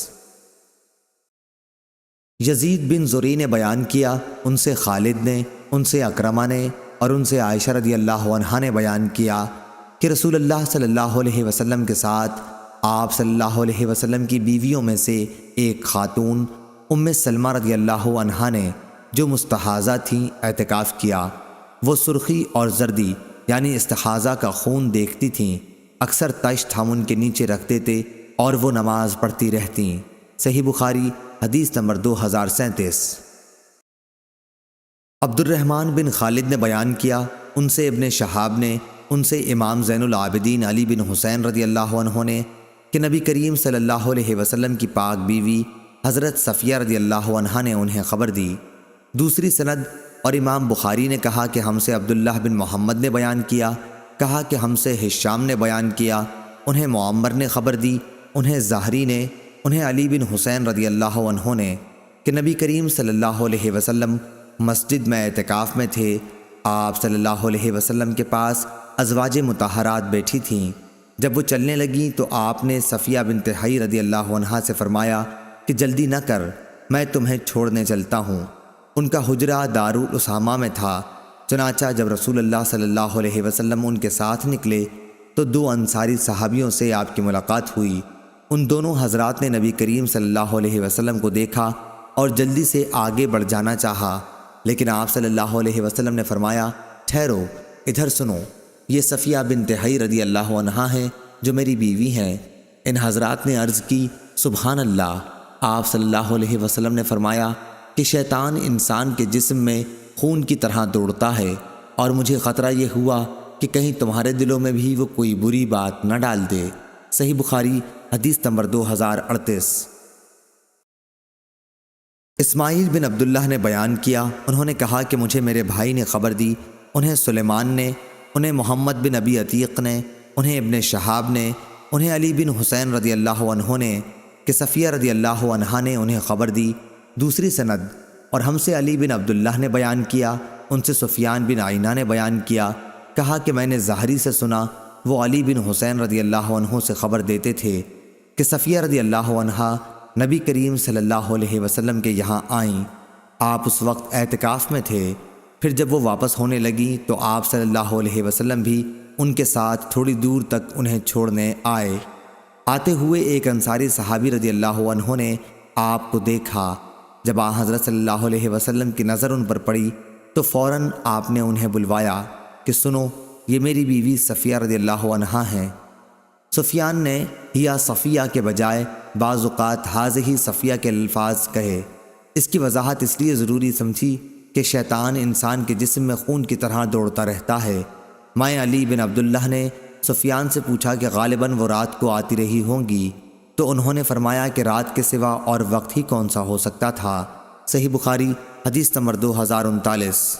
S1: یزید بن زری نے بیان کیا، ان سے خالد نے، ان سے اکرمہ نے اور ان سے عائشہ رضی اللہ عنہا نے بیان کیا کہ رسول اللہ صلی اللہ علیہ وسلم کے ساتھ آپ صلی اللہ علیہ وسلم کی بیویوں میں سے ایک خاتون ام سلمہ رضی اللہ عنہا نے جو مستحاضہ تھیں اعتکاف کیا۔ وہ سرخی اور زردی یعنی استحاضہ کا خون دیکھتی تھیں، اکثر تشت ہم ان کے نیچے رکھتے تھے اور وہ نماز پڑھتی رہتیں۔ صحیح بخاری حدیث نمبر 2037۔ عبد الرحمن بن خالد نے بیان کیا، ان سے ابن شہاب نے، ان سے امام زین العابدین علی بن حسین رضی اللہ عنہ نے کہ نبی کریم صلی اللہ علیہ وسلم کی پاک بیوی حضرت صفیہ رضی اللہ عنہا نے انہیں خبر دی۔ دوسری سند اور امام بخاری نے کہا کہ ہم سے عبداللہ بن محمد نے بیان کیا، کہا کہ ہم سے ہشام نے بیان کیا، انہیں معمر نے خبر دی، انہیں زہری نے، انہیں علی بن حسین رضی اللہ عنہ نے کہ نبی کریم صلی اللہ علیہ وسلم مسجد میں اعتکاف میں تھے۔ آپ صلی اللہ علیہ وسلم کے پاس ازواج مطہرات بیٹھی تھیں۔ جب وہ چلنے لگیں تو آپ نے صفیہ بنت حی رضی اللہ عنہا سے فرمایا کہ جلدی نہ کر، میں تمہیں چھوڑنے چلتا ہوں۔ ان کا حجرہ دارالاسامہ میں تھا۔ چنانچہ جب رسول اللہ صلی اللہ علیہ وسلم ان کے ساتھ نکلے تو 2 انصاری صحابیوں سے آپ کی ملاقات ہوئی۔ ان دونوں حضرات نے نبی کریم صلی اللہ علیہ وسلم کو دیکھا اور جلدی سے آگے بڑھ جانا چاہا، لیکن آپ صلی اللہ علیہ وسلم نے فرمایا، ٹھہرو، ادھر سنو، یہ صفیہ بنت حی رضی اللہ عنہا ہیں جو میری بیوی ہیں۔ ان حضرات نے عرض کی، سبحان اللہ۔ آپ صلی اللہ علیہ وسلم نے فرمایا کہ شیطان انسان کے جسم میں خون کی طرح دوڑتا ہے، اور مجھے خطرہ یہ ہوا کہ کہیں تمہارے دلوں میں بھی وہ کوئی بری بات نہ ڈال دے۔ صحیح بخاری حدیث نمبر 2038۔ اسماعیل بن عبداللہ نے بیان کیا، انہوں نے کہا کہ مجھے میرے بھائی نے خبر دی، انہیں سلیمان نے، انہیں محمد بن ابی عتیق نے، انہیں ابن شہاب نے، انہیں علی بن حسین رضی اللہ عنہ نے کہ صفیہ رضی اللہ عنہا نے انہیں خبر دی۔ دوسری سند اور ہم سے علی بن عبداللہ نے بیان کیا، ان سے سفیان بن عینہ نے بیان کیا، کہا کہ میں نے زہری سے سنا، وہ علی بن حسین رضی اللہ عنہ سے خبر دیتے تھے کہ صفیہ رضی اللہ عنہا نبی کریم صلی اللہ علیہ وسلم کے یہاں آئیں۔ آپ اس وقت اعتکاف میں تھے۔ پھر جب وہ واپس ہونے لگیں تو آپ صلی اللہ علیہ وسلم بھی ان کے ساتھ تھوڑی دور تک انہیں چھوڑنے آئے۔ آتے ہوئے ایک انصاری صحابی رضی اللہ عنہ نے آپ کو دیکھا۔ جب حضرت صلی اللہ علیہ وسلم کی نظر ان پر پڑی تو فوراً آپ نے انہیں بلوایا کہ سنو، یہ میری بیوی صفیہ رضی اللہ عنہا ہیں۔ سفیان نے یا صفیہ کے بجائے بعض اوقات حاضہ صفیہ کے الفاظ کہے۔ اس کی وضاحت اس لیے ضروری سمجھی کہ شیطان انسان کے جسم میں خون کی طرح دوڑتا رہتا ہے۔ میں علی بن عبداللہ نے سفیان سے پوچھا کہ غالباً وہ رات کو آتی رہی ہوں گی، تو انہوں نے فرمایا کہ رات کے سوا اور وقت ہی کون سا ہو سکتا تھا۔ صحیح بخاری حدیث نمبر 2039۔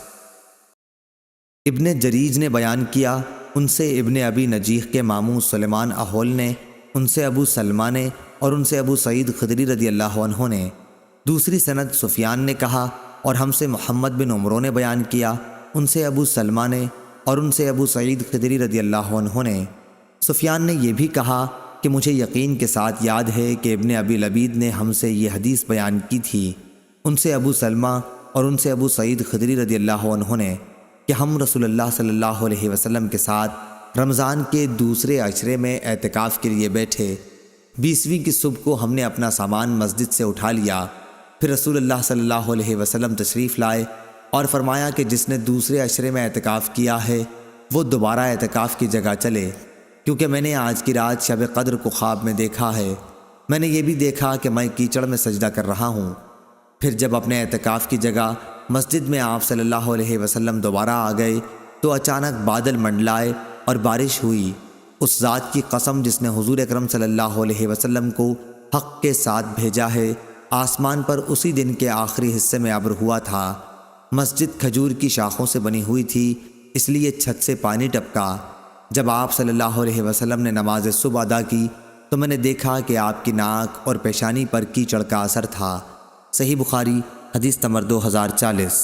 S1: ابن جریج نے بیان کیا، ان سے ابن ابی نجیح کے ماموں سلیمان احول نے، ان سے ابو سلمہ نے، اور ان سے ابو سعید خدری رضی اللہ عنہ نے۔ دوسری سند سفیان نے کہا، اور ہم سے محمد بن عمرو نے بیان کیا، ان سے ابو سلمہ نے، اور ان سے ابو سعید خدری رضی اللہ عنہ نے۔ سفیان نے یہ بھی کہا کہ مجھے یقین کے ساتھ یاد ہے کہ ابن ابی لبید نے ہم سے یہ حدیث بیان کی تھی، ان سے ابو سلمہ اور ان سے ابو سعید خدری رضی اللہ عنہ نے، کہ ہم رسول اللہ صلی اللہ علیہ وسلم کے ساتھ رمضان کے دوسرے عشرے میں اعتکاف کے لیے بیٹھے۔ 20ویں کی صبح کو ہم نے اپنا سامان مسجد سے اٹھا لیا، پھر رسول اللہ صلی اللہ علیہ وسلم تشریف لائے اور فرمایا کہ جس نے دوسرے عشرے میں اعتکاف کیا ہے وہ دوبارہ اعتکاف کی جگہ چلے، کیونکہ میں نے آج کی رات شب قدر کو خواب میں دیکھا ہے۔ میں نے یہ بھی دیکھا کہ میں کیچڑ میں سجدہ کر رہا ہوں۔ پھر جب اپنے اعتکاف کی جگہ مسجد میں آپ صلی اللہ علیہ وسلم دوبارہ آ گئے تو اچانک بادل منڈلائے اور بارش ہوئی۔ اس ذات کی قسم جس نے حضور اکرم صلی اللہ علیہ وسلم کو حق کے ساتھ بھیجا ہے، آسمان پر اسی دن کے آخری حصے میں ابر ہوا تھا۔ مسجد کھجور کی شاخوں سے بنی ہوئی تھی، اس لیے چھت سے پانی ٹپکا۔ جب آپ صلی اللہ علیہ وسلم نے نماز صبح ادا کی تو میں نے دیکھا کہ آپ کی ناک اور پیشانی پر کیچڑ کا اثر تھا۔ صحیح بخاری حدیث نمبر 2040۔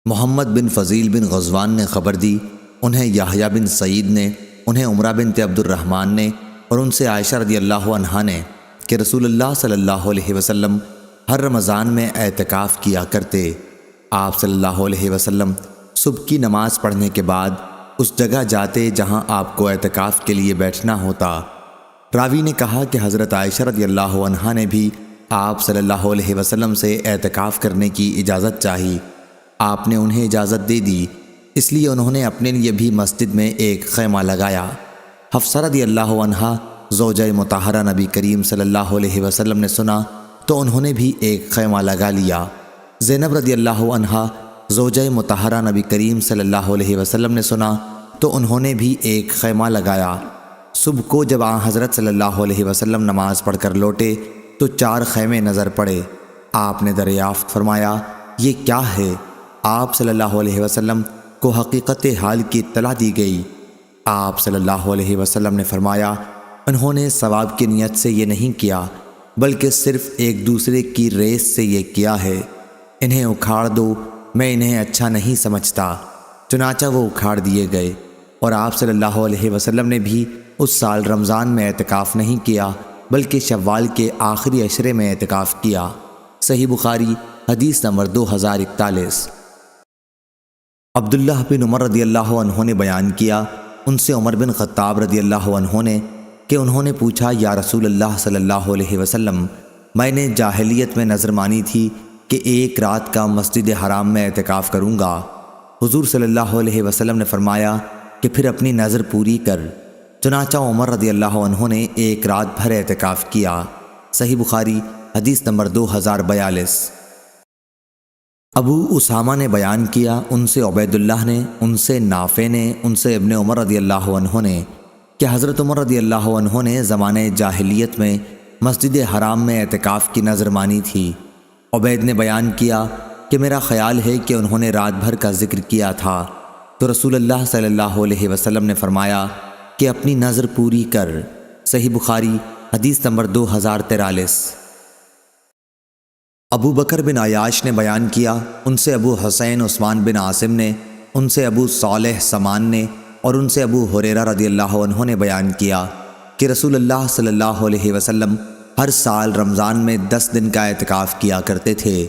S1: محمد بن فضیل بن غزوان نے خبر دی، انہیں یحییٰ بن سعید نے، انہیں عمرہ بنت عبد الرحمن نے، اور ان سے عائشہ رضی اللہ عنہا نے کہ رسول اللہ صلی اللہ علیہ وسلم ہر رمضان میں اعتکاف کیا کرتے۔ آپ صلی اللہ علیہ وسلم صبح کی نماز پڑھنے کے بعد اس جگہ جاتے جہاں آپ کو اعتکاف کے لیے بیٹھنا ہوتا۔ راوی نے کہا کہ حضرت عائشہ رضی اللہ عنہا نے بھی آپ صلی اللہ علیہ وسلم سے اعتکاف کرنے کی اجازت چاہی۔ آپ نے انہیں اجازت دے دی، اس لیے انہوں نے اپنے لیے بھی مسجد میں ایک خیمہ لگایا۔ حفصہ رضی اللہ عنہا زوجہ مطہرہ نبی کریم صلی اللہ علیہ وسلم نے سنا تو انہوں نے بھی ایک خیمہ لگا لیا۔ زینب رضی اللہ عنہا زوجہ مطہرہ نبی کریم صلی اللہ علیہ وسلم نے سنا تو انہوں نے بھی ایک خیمہ لگایا۔ صبح کو جب آن حضرت صلی اللہ علیہ وسلم نماز پڑھ کر لوٹے تو 4 خیمے نظر پڑے۔ آپ نے دریافت فرمایا یہ کیا ہے؟ آپ صلی اللہ علیہ وسلم کو حقیقت حال کی اطلاع دی گئی۔ آپ صلی اللہ علیہ وسلم نے فرمایا انہوں نے ثواب کی نیت سے یہ نہیں کیا بلکہ صرف ایک دوسرے کی ریس سے یہ کیا ہے۔ انہیں اکھاڑ دو، میں انہیں اچھا نہیں سمجھتا۔ چنانچہ وہ اکھاڑ دیے گئے، اور آپ صلی اللہ علیہ وسلم نے بھی اس سال رمضان میں اعتکاف نہیں کیا بلکہ شوال کے آخری عشرے میں اعتکاف کیا۔ صحیح بخاری حدیث نمبر 2041۔ عبداللہ بن عمر رضی اللہ عنہ نے بیان کیا ان سے عمر بن خطاب رضی اللہ عنہ نے کہ انہوں نے پوچھا یا رسول اللہ صلی اللہ علیہ وسلم، میں نے جاہلیت میں نظر مانی تھی کہ ایک رات کا مسجد حرام میں اعتکاف کروں گا۔ حضور صلی اللہ علیہ وسلم نے فرمایا کہ پھر اپنی نظر پوری کر۔ چنانچہ عمر رضی اللہ عنہ نے ایک رات بھر اعتکاف کیا۔ صحیح بخاری حدیث نمبر 2042۔ ابو اسامہ نے بیان کیا ان سے عبید اللہ نے، ان سے نافع نے، ان سے ابن عمر رضی اللہ عنہ نے کہ حضرت عمر رضی اللہ عنہ نے زمانے جاہلیت میں مسجد حرام میں اعتکاف کی نظر مانی تھی۔ عبید نے بیان کیا کہ میرا خیال ہے کہ انہوں نے رات بھر کا ذکر کیا تھا، تو رسول اللہ صلی اللہ علیہ وسلم نے فرمایا کہ اپنی نظر پوری کر۔ صحیح بخاری حدیث نمبر 2043۔ ابو بکر بن عیاش نے بیان کیا ان سے ابو حسین عثمان بن عاصم نے، ان سے ابو صالح سمان نے اور ان سے ابو ہریرہ رضی اللہ عنہ نے بیان کیا کہ رسول اللہ صلی اللہ علیہ وسلم ہر سال رمضان میں 10 دن کا اعتکاف کیا کرتے تھے،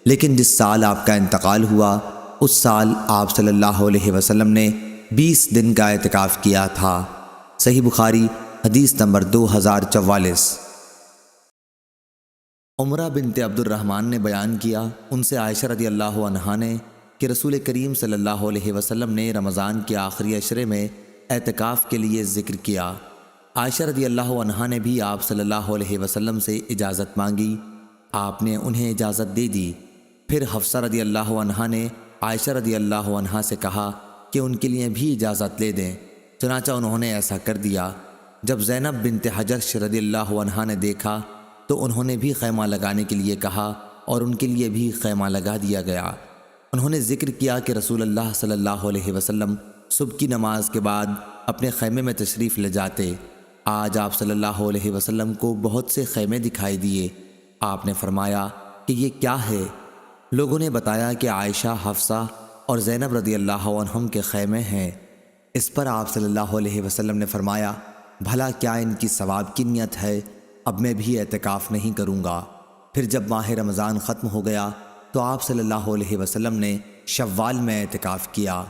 S1: لیکن جس سال آپ کا انتقال ہوا اس سال آپ صلی اللہ علیہ وسلم نے 20 دن کا اعتکاف کیا تھا۔ صحیح بخاری حدیث نمبر 2044۔ عمرہ بنت عبد الرحمن نے بیان کیا ان سے عائشہ رضی اللہ عنہا نے کہ رسول کریم صلی اللہ علیہ وسلم نے رمضان کے آخری عشرے میں اعتکاف کے لیے ذکر کیا۔ عائشہ رضی اللہ عنہا نے بھی آپ صلی اللہ علیہ وسلم سے اجازت مانگی، آپ نے انہیں اجازت دے دی۔ پھر حفصہ رضی اللہ عنہا نے عائشہ رضی اللہ عنہا سے کہا کہ ان کے لیے بھی اجازت لے دیں، چنانچہ انہوں نے ایسا کر دیا۔ جب زینب بنت حجش رضی اللہ عنہا نے دیکھا تو انہوں نے بھی خیمہ لگانے کے لیے کہا اور ان کے لیے بھی خیمہ لگا دیا گیا۔ انہوں نے ذکر کیا کہ رسول اللہ صلی اللہ علیہ وسلم صبح کی نماز کے بعد اپنے خیمے میں تشریف لے جاتے۔ آج آپ صلی اللہ علیہ وسلم کو بہت سے خیمے دکھائی دیے۔ آپ نے فرمایا کہ یہ کیا ہے؟ لوگوں نے بتایا کہ عائشہ، حفصہ اور زینب رضی اللہ عنہم کے خیمے ہیں۔ اس پر آپ صلی اللہ علیہ وسلم نے فرمایا بھلا کیا ان کی ثواب کی نیت ہے؟ اب میں بھی اعتکاف نہیں کروں گا۔ پھر جب ماہ رمضان ختم ہو گیا تو آپ صلی اللہ علیہ وسلم نے شوال میں اعتکاف کیا۔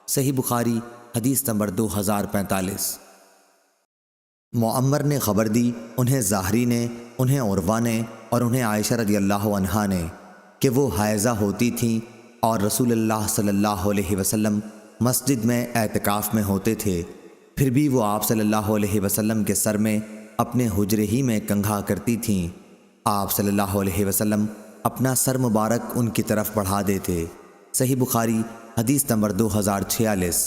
S1: صحیح بخاری حدیث نمبر 2045۔ معمر نے خبر دی انہیں ظاہری نے، انہیں عروہ نے اور انہیں عائشہ رضی اللہ عنہا نے کہ وہ حائضہ ہوتی تھیں اور رسول اللہ صلی اللہ علیہ وسلم مسجد میں اعتکاف میں ہوتے تھے، پھر بھی وہ آپ صلی اللہ علیہ وسلم کے سر میں اپنے حجرے ہی میں کنگھا کرتی تھیں۔ آپ صلی اللہ علیہ وسلم اپنا سر مبارک ان کی طرف بڑھا دیتے۔ صحیح بخاری حدیث نمبر 2046۔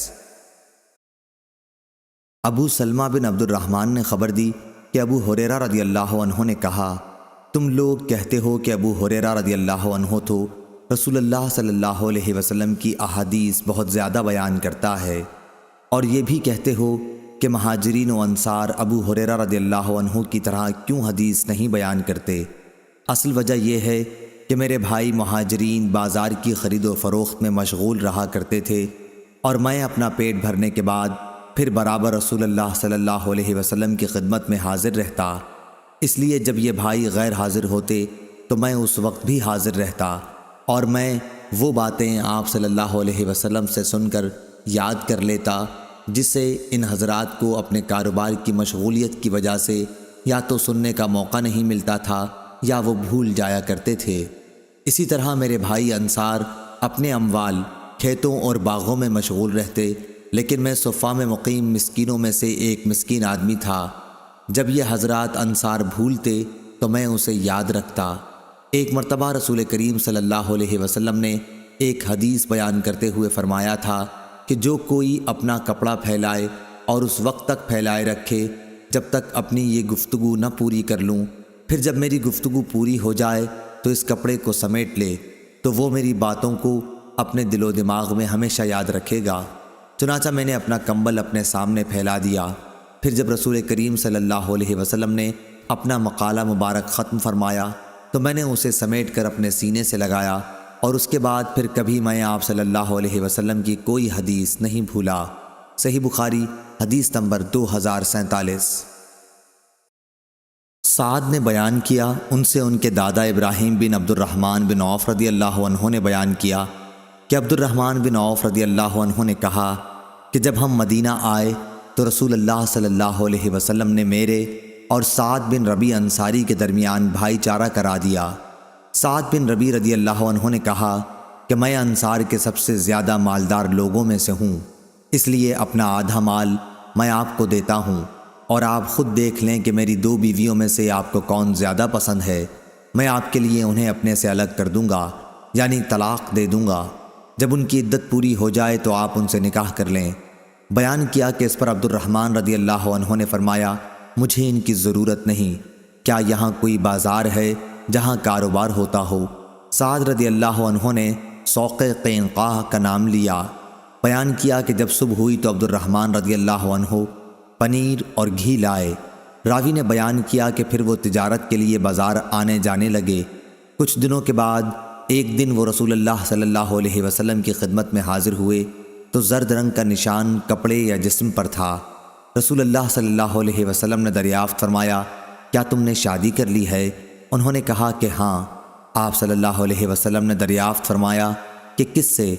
S1: ابو سلمہ بن عبد الرحمن نے خبر دی کہ ابو ہریرہ رضی اللہ عنہ نے کہا تم لوگ کہتے ہو کہ ابو ہریرہ رضی اللہ عنہ تو رسول اللہ صلی اللہ علیہ وسلم کی احادیث بہت زیادہ بیان کرتا ہے، اور یہ بھی کہتے ہو کہ مہاجرین و انصار ابو ہریرہ رضی اللہ عنہ کی طرح کیوں حدیث نہیں بیان کرتے؟ اصل وجہ یہ ہے کہ میرے بھائی مہاجرین بازار کی خرید و فروخت میں مشغول رہا کرتے تھے، اور میں اپنا پیٹ بھرنے کے بعد پھر برابر رسول اللہ صلی اللہ علیہ وسلم کی خدمت میں حاضر رہتا۔ اس لیے جب یہ بھائی غیر حاضر ہوتے تو میں اس وقت بھی حاضر رہتا، اور میں وہ باتیں آپ صلی اللہ علیہ وسلم سے سن کر یاد کر لیتا جس سے ان حضرات کو اپنے کاروبار کی مشغولیت کی وجہ سے یا تو سننے کا موقع نہیں ملتا تھا یا وہ بھول جایا کرتے تھے۔ اسی طرح میرے بھائی انصار اپنے اموال، کھیتوں اور باغوں میں مشغول رہتے، لیکن میں صفہ میں مقیم مسکینوں میں سے ایک مسکین آدمی تھا جب یہ حضرات انصار بھولتے تو میں اسے یاد رکھتا۔ ایک مرتبہ رسول کریم صلی اللہ علیہ وسلم نے ایک حدیث بیان کرتے ہوئے فرمایا تھا کہ جو کوئی اپنا کپڑا پھیلائے اور اس وقت تک پھیلائے رکھے جب تک اپنی یہ گفتگو نہ پوری کر لوں، پھر جب میری گفتگو پوری ہو جائے تو اس کپڑے کو سمیٹ لے، تو وہ میری باتوں کو اپنے دل و دماغ میں ہمیشہ یاد رکھے گا۔ چنانچہ میں نے اپنا کمبل اپنے سامنے پھیلا دیا۔ پھر جب رسول کریم صلی اللہ علیہ وسلم نے اپنا مقالہ مبارک ختم فرمایا تو میں نے اسے سمیٹ کر اپنے سینے سے لگایا، اور اس کے بعد پھر کبھی میں آپ صلی اللہ علیہ وسلم کی کوئی حدیث نہیں بھولا۔ صحیح بخاری حدیث نمبر 2047۔ سعد نے بیان کیا، ان سے ان کے دادا ابراہیم بن عبد الرحمن بن عوف رضی اللہ عنہ نے بیان کیا کہ عبد الرحمن بن عوف رضی اللہ عنہ نے کہا کہ جب ہم مدینہ آئے تو رسول اللہ صلی اللہ علیہ وسلم نے میرے اور سعد بن ربیع انصاری کے درمیان بھائی چارہ کرا دیا۔ سعد بن ربیع رضی اللہ عنہ نے کہا کہ میں انصار کے سب سے زیادہ مالدار لوگوں میں سے ہوں، اس لیے اپنا آدھا مال میں آپ کو دیتا ہوں، اور آپ خود دیکھ لیں کہ میری 2 بیویوں میں سے آپ کو کون زیادہ پسند ہے، میں آپ کے لیے انہیں اپنے سے الگ کر دوں گا، یعنی طلاق دے دوں گا۔ جب ان کی عدت پوری ہو جائے تو آپ ان سے نکاح کر لیں۔ بیان کیا کہ اس پر عبد الرحمن رضی اللہ عنہ نے فرمایا، مجھے ان کی ضرورت نہیں، کیا یہاں کوئی بازار ہے جہاں کاروبار ہوتا ہو؟ سعد رضی اللہ عنہ نے سوق قینقاع کا نام لیا۔ بیان کیا کہ جب صبح ہوئی تو عبد الرحمن رضی اللہ عنہ پنیر اور گھی لائے۔ راوی نے بیان کیا کہ پھر وہ تجارت کے لیے بازار آنے جانے لگے۔ کچھ دنوں کے بعد ایک دن وہ رسول اللہ صلی اللہ علیہ وسلم کی خدمت میں حاضر ہوئے تو زرد رنگ کا نشان کپڑے یا جسم پر تھا۔ رسول اللہ صلی اللہ علیہ وسلم نے دریافت فرمایا، کیا تم نے شادی کر لی ہے؟ انہوں نے کہا کہ ہاں۔ آپ صلی اللہ علیہ وسلم نے دریافت فرمایا کہ کس سے؟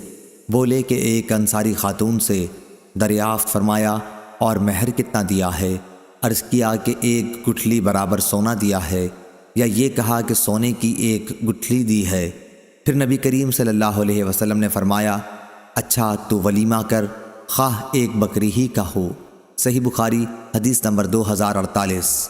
S1: بولے کہ ایک انصاری خاتون سے۔ دریافت فرمایا اور مہر کتنا دیا ہے؟ عرض کیا کہ 1 گٹھلی برابر سونا دیا ہے، یا یہ کہا کہ سونے کی 1 گٹھلی دی ہے۔ پھر نبی کریم صلی اللہ علیہ وسلم نے فرمایا، اچھا تو ولیمہ کر، خواہ 1 بکری ہی کا ہو۔ صحیح بخاری حدیث نمبر 2048۔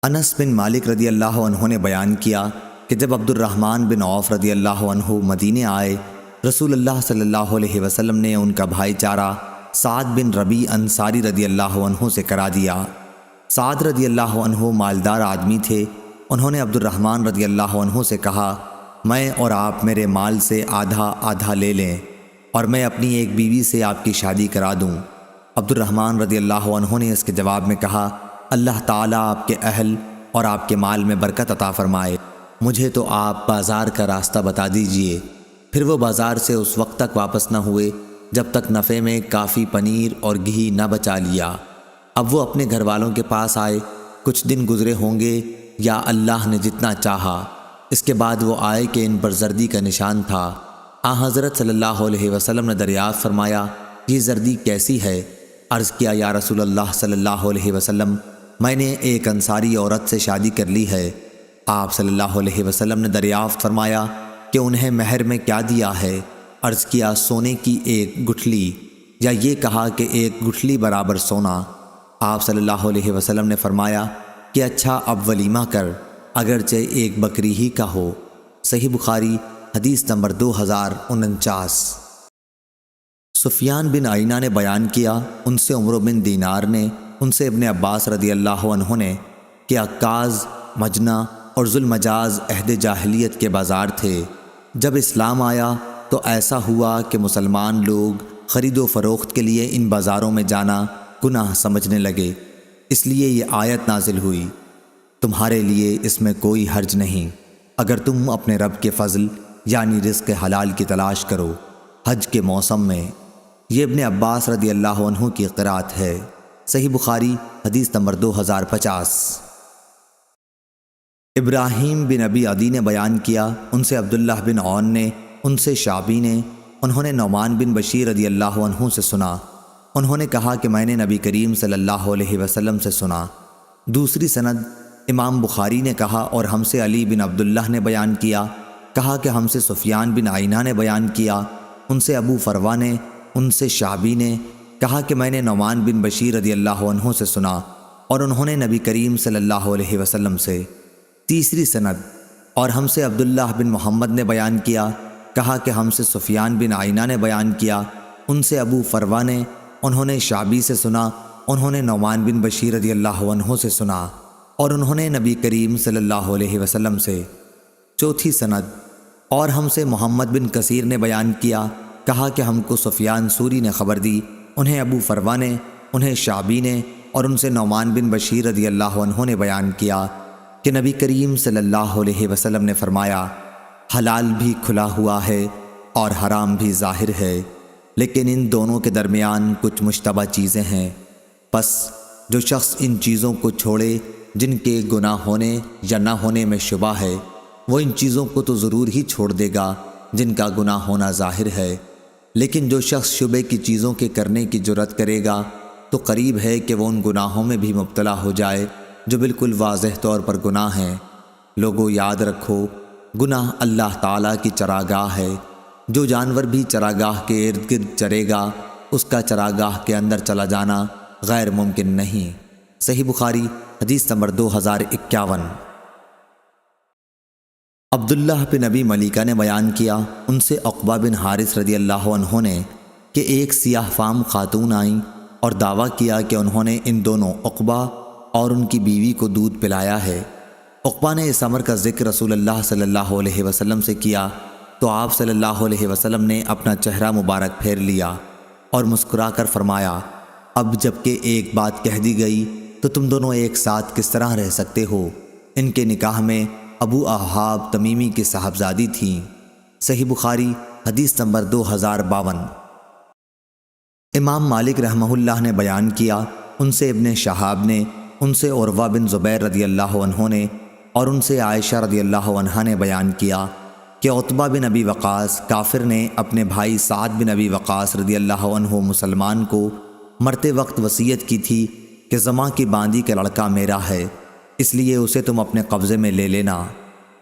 S1: انس بن مالک رضی اللہ عنہ نے بیان کیا کہ جب عبد الرحمن بن عوف رضی اللہ عنہ مدینے آئے، رسول اللہ صلی اللہ علیہ وسلم نے ان کا بھائی چارہ سعد بن ربیع انصاری رضی اللہ عنہ سے کرا دیا۔ سعد رضی اللہ عنہ مالدار آدمی تھے۔ انہوں نے عبد الرحمن رضی اللہ عنہ سے کہا، میں اور آپ میرے مال سے آدھا آدھا لے لیں، اور میں اپنی ایک بیوی سے آپ کی شادی کرا دوں۔ عبد الرحمن رضی اللہ عنہ نے اس کے جواب میں کہا، اللہ تعالیٰ آپ کے اہل اور آپ کے مال میں برکت عطا فرمائے، مجھے تو آپ بازار کا راستہ بتا دیجئے۔ پھر وہ بازار سے اس وقت تک واپس نہ ہوئے جب تک نفع میں کافی پنیر اور گھی نہ بچا لیا۔ اب وہ اپنے گھر والوں کے پاس آئے۔ کچھ دن گزرے ہوں گے یا اللہ نے جتنا چاہا، اس کے بعد وہ آئے کہ ان پر زردی کا نشان تھا۔ حضرت صلی اللہ علیہ وسلم نے دریافت فرمایا، یہ زردی کیسی ہے؟ عرض کیا، یا رسول اللہ صلی اللہ علیہ وسلم، میں نے ایک انصاری عورت سے شادی کر لی ہے۔ آپ صلی اللہ علیہ وسلم نے دریافت فرمایا کہ انہیں مہر میں کیا دیا ہے؟ عرض کیا، سونے کی 1 گٹھلی، یا یہ کہا کہ 1 گٹھلی برابر سونا۔ آپ صلی اللہ علیہ وسلم نے فرمایا کہ اچھا اب ولیمہ کر، اگرچہ 1 بکری ہی کا ہو۔ صحیح بخاری حدیث نمبر 2049۔ سفیان بن عینہ نے بیان کیا، ان سے عمرو بن دینار نے، ان سے ابن عباس رضی اللہ عنہ نے، کہ عکاظ، مجنہ اور ذوالمجاز عہد جاہلیت کے بازار تھے۔ جب اسلام آیا تو ایسا ہوا کہ مسلمان لوگ خرید و فروخت کے لیے ان بازاروں میں جانا گناہ سمجھنے لگے، اس لیے یہ آیت نازل ہوئی، تمہارے لیے اس میں کوئی حرج نہیں اگر تم اپنے رب کے فضل یعنی رزق حلال کی تلاش کرو حج کے موسم میں۔ یہ ابن عباس رضی اللہ عنہ کی قرات ہے۔ صحیح بخاری حدیث نمبر 2050۔ ابراہیم بن ابی عدی نے بیان کیا، ان سے عبداللہ بن عون نے، ان سے شعبی نے، انہوں نے نعمان بن بشیر رضی اللہ عنہ سے سنا، انہوں نے کہا کہ میں نے نبی کریم صلی اللہ علیہ وسلم سے سنا۔ دوسری سند امام بخاری نے کہا، اور ہم سے علی بن عبداللہ نے بیان کیا، کہا کہ ہم سے سفیان بن عینہ نے بیان کیا، ان سے ابو فروا نے، ان سے شعبی نے، کہا کہ میں نے نعمان بن بشیر رضی اللہ عنہ سے سنا اور انہوں نے نبی کریم صلی اللہ علیہ وسلم سے۔ تیسری سند، اور ہم سے عبداللہ بن محمد نے بیان کیا، کہا کہ ہم سے سفیان بن عینہ نے بیان کیا، ان سے ابو فروہ نے، انہوں نے شعبی سے سنا، انہوں نے نعمان بن بشیر رضی اللہ عنہ سے سنا اور انہوں نے نبی کریم صلی اللہ علیہ وسلم سے۔ چوتھی سند، اور ہم سے محمد بن کثیر نے بیان کیا، کہا کہ ہم کو سفیان سوری نے خبر دی، انہیں ابو فروہ نے، انہیں شعبی نے اور ان سے نعمان بن بشیر رضی اللہ عنہ نے بیان کیا کہ نبی کریم صلی اللہ علیہ وسلم نے فرمایا، حلال بھی کھلا ہوا ہے اور حرام بھی ظاہر ہے، لیکن ان دونوں کے درمیان کچھ مشتبہ چیزیں ہیں، پس جو شخص ان چیزوں کو چھوڑے جن کے گناہ ہونے یا نہ ہونے میں شبہ ہے، وہ ان چیزوں کو تو ضرور ہی چھوڑ دے گا جن کا گناہ ہونا ظاہر ہے، لیکن جو شخص شبے کی چیزوں کے کرنے کی جرات کرے گا تو قریب ہے کہ وہ ان گناہوں میں بھی مبتلا ہو جائے جو بالکل واضح طور پر گناہ ہیں۔ لوگوں یاد رکھو، گناہ اللہ تعالیٰ کی چراگاہ ہے، جو جانور بھی چراگاہ کے ارد گرد چرے گا اس کا چراگاہ کے اندر چلا جانا غیر ممکن نہیں۔ صحیح بخاری حدیث نمبر 2051۔ عبداللہ بن ابی ملیکہ نے بیان کیا، ان سے عقبہ بن حارث رضی اللہ عنہ نے کہ ایک سیاہ فام خاتون آئیں اور دعویٰ کیا کہ انہوں نے ان دونوں عقبہ اور ان کی بیوی کو دودھ پلایا ہے۔ عقبہ نے اس امر کا ذکر رسول اللہ صلی اللہ علیہ وسلم سے کیا تو آپ صلی اللہ علیہ وسلم نے اپنا چہرہ مبارک پھیر لیا اور مسکرا کر فرمایا، اب جب کہ ایک بات کہہ دی گئی تو تم دونوں ایک ساتھ کس طرح رہ سکتے ہو؟ ان کے نکاح میں ابو احاب تمیمی کی صاحبزادی تھیں۔ صحیح بخاری حدیث نمبر 2052۔ امام مالک رحمہ اللہ نے بیان کیا، ان سے ابن شہاب نے، ان سے عروہ بن زبیر رضی اللہ عنہ نے اور ان سے عائشہ رضی اللہ عنہا نے بیان کیا کہ عتبہ بن ابی وقاص کافر نے اپنے بھائی سعد بن ابی وقاص رضی اللہ عنہ مسلمان کو مرتے وقت وصیت کی تھی کہ زماں کی باندی کا لڑکا میرا ہے، اس لیے اسے تم اپنے قبضے میں لے لینا۔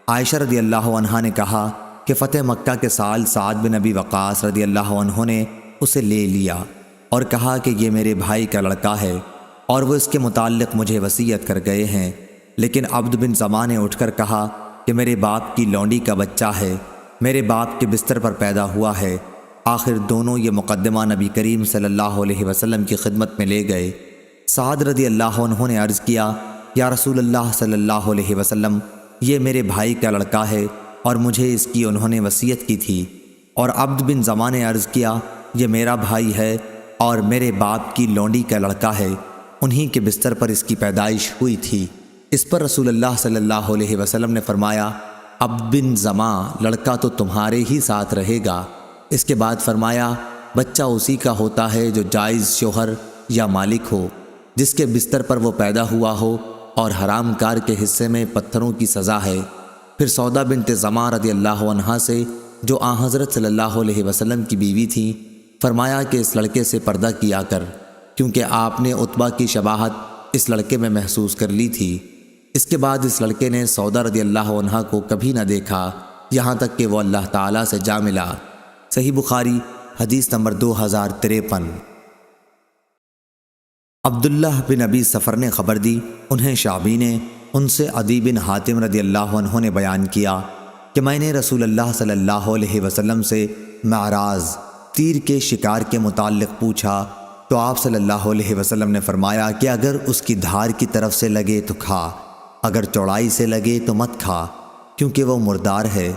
S1: عائشہ رضی اللہ عنہا نے کہا کہ فتح مکہ کے سال سعد بن ابی وقاص رضی اللہ عنہ نے اسے لے لیا اور کہا کہ یہ میرے بھائی کا لڑکا ہے اور وہ اس کے متعلق مجھے وصیت کر گئے ہیں، لیکن عبد بن زماں نے اٹھ کر کہا کہ میرے باپ کی لونڈی کا بچہ ہے، میرے باپ کے بستر پر پیدا ہوا ہے۔ آخر دونوں یہ مقدمہ نبی کریم صلی اللہ علیہ وسلم کی خدمت میں لے گئے۔ سعد رضی اللہ عنہ نے عرض کیا، یا رسول اللہ صلی اللہ علیہ وسلم، یہ میرے بھائی کا لڑکا ہے اور مجھے اس کی انہوں نے وصیت کی تھی۔ اور عبد بن زماں نے عرض کیا، یہ میرا بھائی ہے اور میرے باپ کی لونڈی کا لڑکا ہے، انہی کے بستر پر اس کی پیدائش ہوئی تھی۔ اس پر رسول اللہ صلی اللہ علیہ وسلم نے فرمایا، عبد بن زماں، لڑکا تو تمہارے ہی ساتھ رہے گا۔ اس کے بعد فرمایا، بچہ اسی کا ہوتا ہے جو جائز شوہر یا مالک ہو، جس کے بستر پر وہ پیدا ہوا ہو، اور حرام کار کے حصے میں پتھروں کی سزا ہے۔ پھر سودا بنت زماں رضی اللہ عنہا سے، جو آن حضرت صلی اللہ علیہ وسلم کی بیوی تھیں، فرمایا کہ اس لڑکے سے پردہ کیا کر، کیونکہ آپ نے عتبہ کی شباہت اس لڑکے میں محسوس کر لی تھی۔ اس کے بعد اس لڑکے نے سودا رضی اللہ عنہا کو کبھی نہ دیکھا، یہاں تک کہ وہ اللہ تعالیٰ سے جا ملا۔ صحیح بخاری حدیث نمبر 2053۔ عبداللہ بن ابی سفر نے خبر دی، انہیں شعبی نے، ان سے عدی بن حاتم رضی اللہ عنہ نے بیان کیا کہ میں نے رسول اللہ صلی اللہ علیہ وسلم سے معراض تیر کے شکار کے متعلق پوچھا تو آپ صلی اللہ علیہ وسلم نے فرمایا کہ اگر اس کی دھار کی طرف سے لگے تو کھا، اگر چوڑائی سے لگے تو مت کھا، کیونکہ وہ مردار ہے۔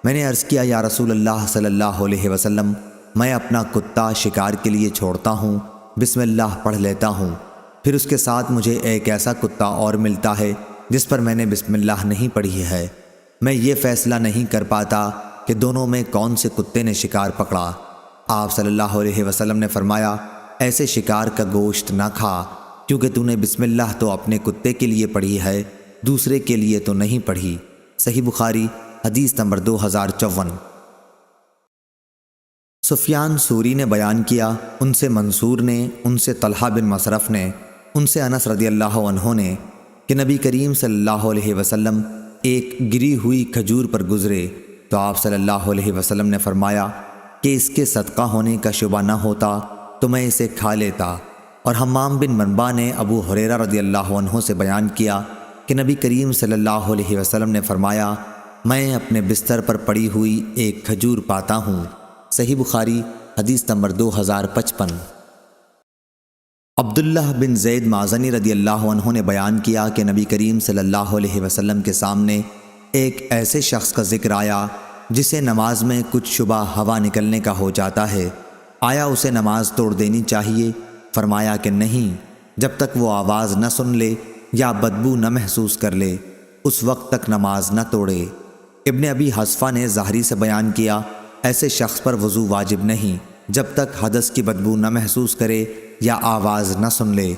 S1: میں نے عرض کیا، یا رسول اللہ صلی اللہ علیہ وسلم، میں اپنا کتا شکار کے لیے چھوڑتا ہوں، بسم اللہ پڑھ لیتا ہوں، پھر اس کے ساتھ مجھے ایک ایسا کتا اور ملتا ہے جس پر میں نے بسم اللہ نہیں پڑھی ہے، میں یہ فیصلہ نہیں کر پاتا کہ دونوں میں کون سے کتے نے شکار پکڑا۔ آپ صلی اللہ علیہ وسلم نے فرمایا، ایسے شکار کا گوشت نہ کھا، کیونکہ تو نے بسم اللہ تو اپنے کتے کے لیے پڑھی ہے، دوسرے کے لیے تو نہیں پڑھی۔ صحیح بخاری حدیث نمبر 2054۔ سفیان سوری نے بیان کیا، ان سے منصور نے، ان سے طلحہ بن مصرف نے، ان سے انس رضی اللہ عنہ نے کہ نبی کریم صلی اللہ علیہ وسلم ایک گری ہوئی کھجور پر گزرے تو آپ صلی اللہ علیہ وسلم نے فرمایا کہ اس کے صدقہ ہونے کا شبہ نہ ہوتا تو میں اسے کھا لیتا۔ اور حمام بن منبع نے ابو ہریرہ رضی اللہ عنہ سے بیان کیا کہ نبی کریم صلی اللہ علیہ وسلم نے فرمایا، میں اپنے بستر پر پڑی ہوئی ایک کھجور پاتا ہوں۔ صحیح بخاری حدیث نمبر 2055۔ عبداللہ بن زید مازنی رضی اللہ عنہ نے بیان کیا کہ نبی کریم صلی اللہ علیہ وسلم کے سامنے ایک ایسے شخص کا ذکر آیا جسے نماز میں کچھ شبہ ہوا نکلنے کا ہو جاتا ہے، آیا اسے نماز توڑ دینی چاہیے؟ فرمایا کہ نہیں، جب تک وہ آواز نہ سن لے یا بدبو نہ محسوس کر لے اس وقت تک نماز نہ توڑے۔ ابن ابی حذفہ نے ظاہری سے بیان کیا، ایسے شخص پر وضو واجب نہیں جب تک حدث کی بدبو نہ محسوس کرے یا آواز نہ سن لے۔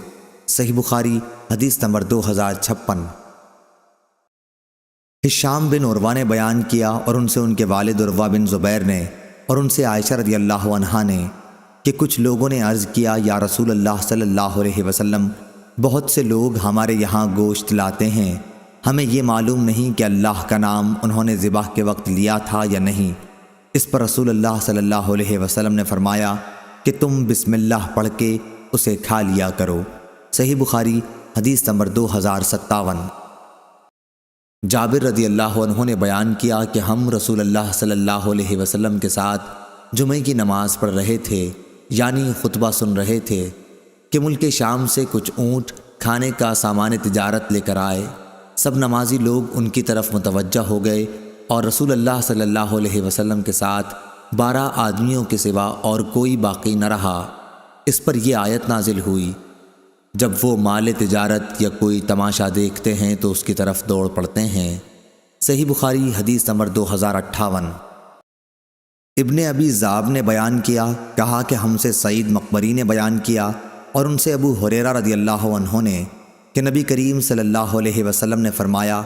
S1: صحیح بخاری حدیث نمبر 2056۔ ہشام بن عروہ نے بیان کیا اور ان سے ان کے والد عروہ بن زبیر نے اور ان سے عائشہ رضی اللہ عنہا نے کہ کچھ لوگوں نے عرض کیا، یا رسول اللہ صلی اللہ علیہ وسلم، بہت سے لوگ ہمارے یہاں گوشت لاتے ہیں، ہمیں یہ معلوم نہیں کہ اللہ کا نام انہوں نے ذبح کے وقت لیا تھا یا نہیں۔ اس پر رسول اللہ صلی اللہ علیہ وسلم نے فرمایا کہ تم بسم اللہ پڑھ کے اسے کھا لیا کرو۔ صحیح بخاری حدیث نمبر 2057۔ جابر رضی اللہ عنہ نے بیان کیا کہ ہم رسول اللہ صلی اللہ علیہ وسلم کے ساتھ جمعہ کی نماز پڑھ رہے تھے، یعنی خطبہ سن رہے تھے کہ ملک شام سے کچھ اونٹ کھانے کا سامان تجارت لے کر آئے۔ سب نمازی لوگ ان کی طرف متوجہ ہو گئے اور رسول اللہ صلی اللہ علیہ وسلم کے ساتھ 12 آدمیوں کے سوا اور کوئی باقی نہ رہا۔ اس پر یہ آیت نازل ہوئی، جب وہ مال تجارت یا کوئی تماشا دیکھتے ہیں تو اس کی طرف دوڑ پڑتے ہیں۔ صحیح بخاری حدیث نمبر 2058۔ ابن ابی ذئب نے بیان کیا، کہا کہ ہم سے سعید مقبری نے بیان کیا اور ان سے ابو ہریرہ رضی اللہ عنہ نے کہ نبی کریم صلی اللہ علیہ وسلم نے فرمایا،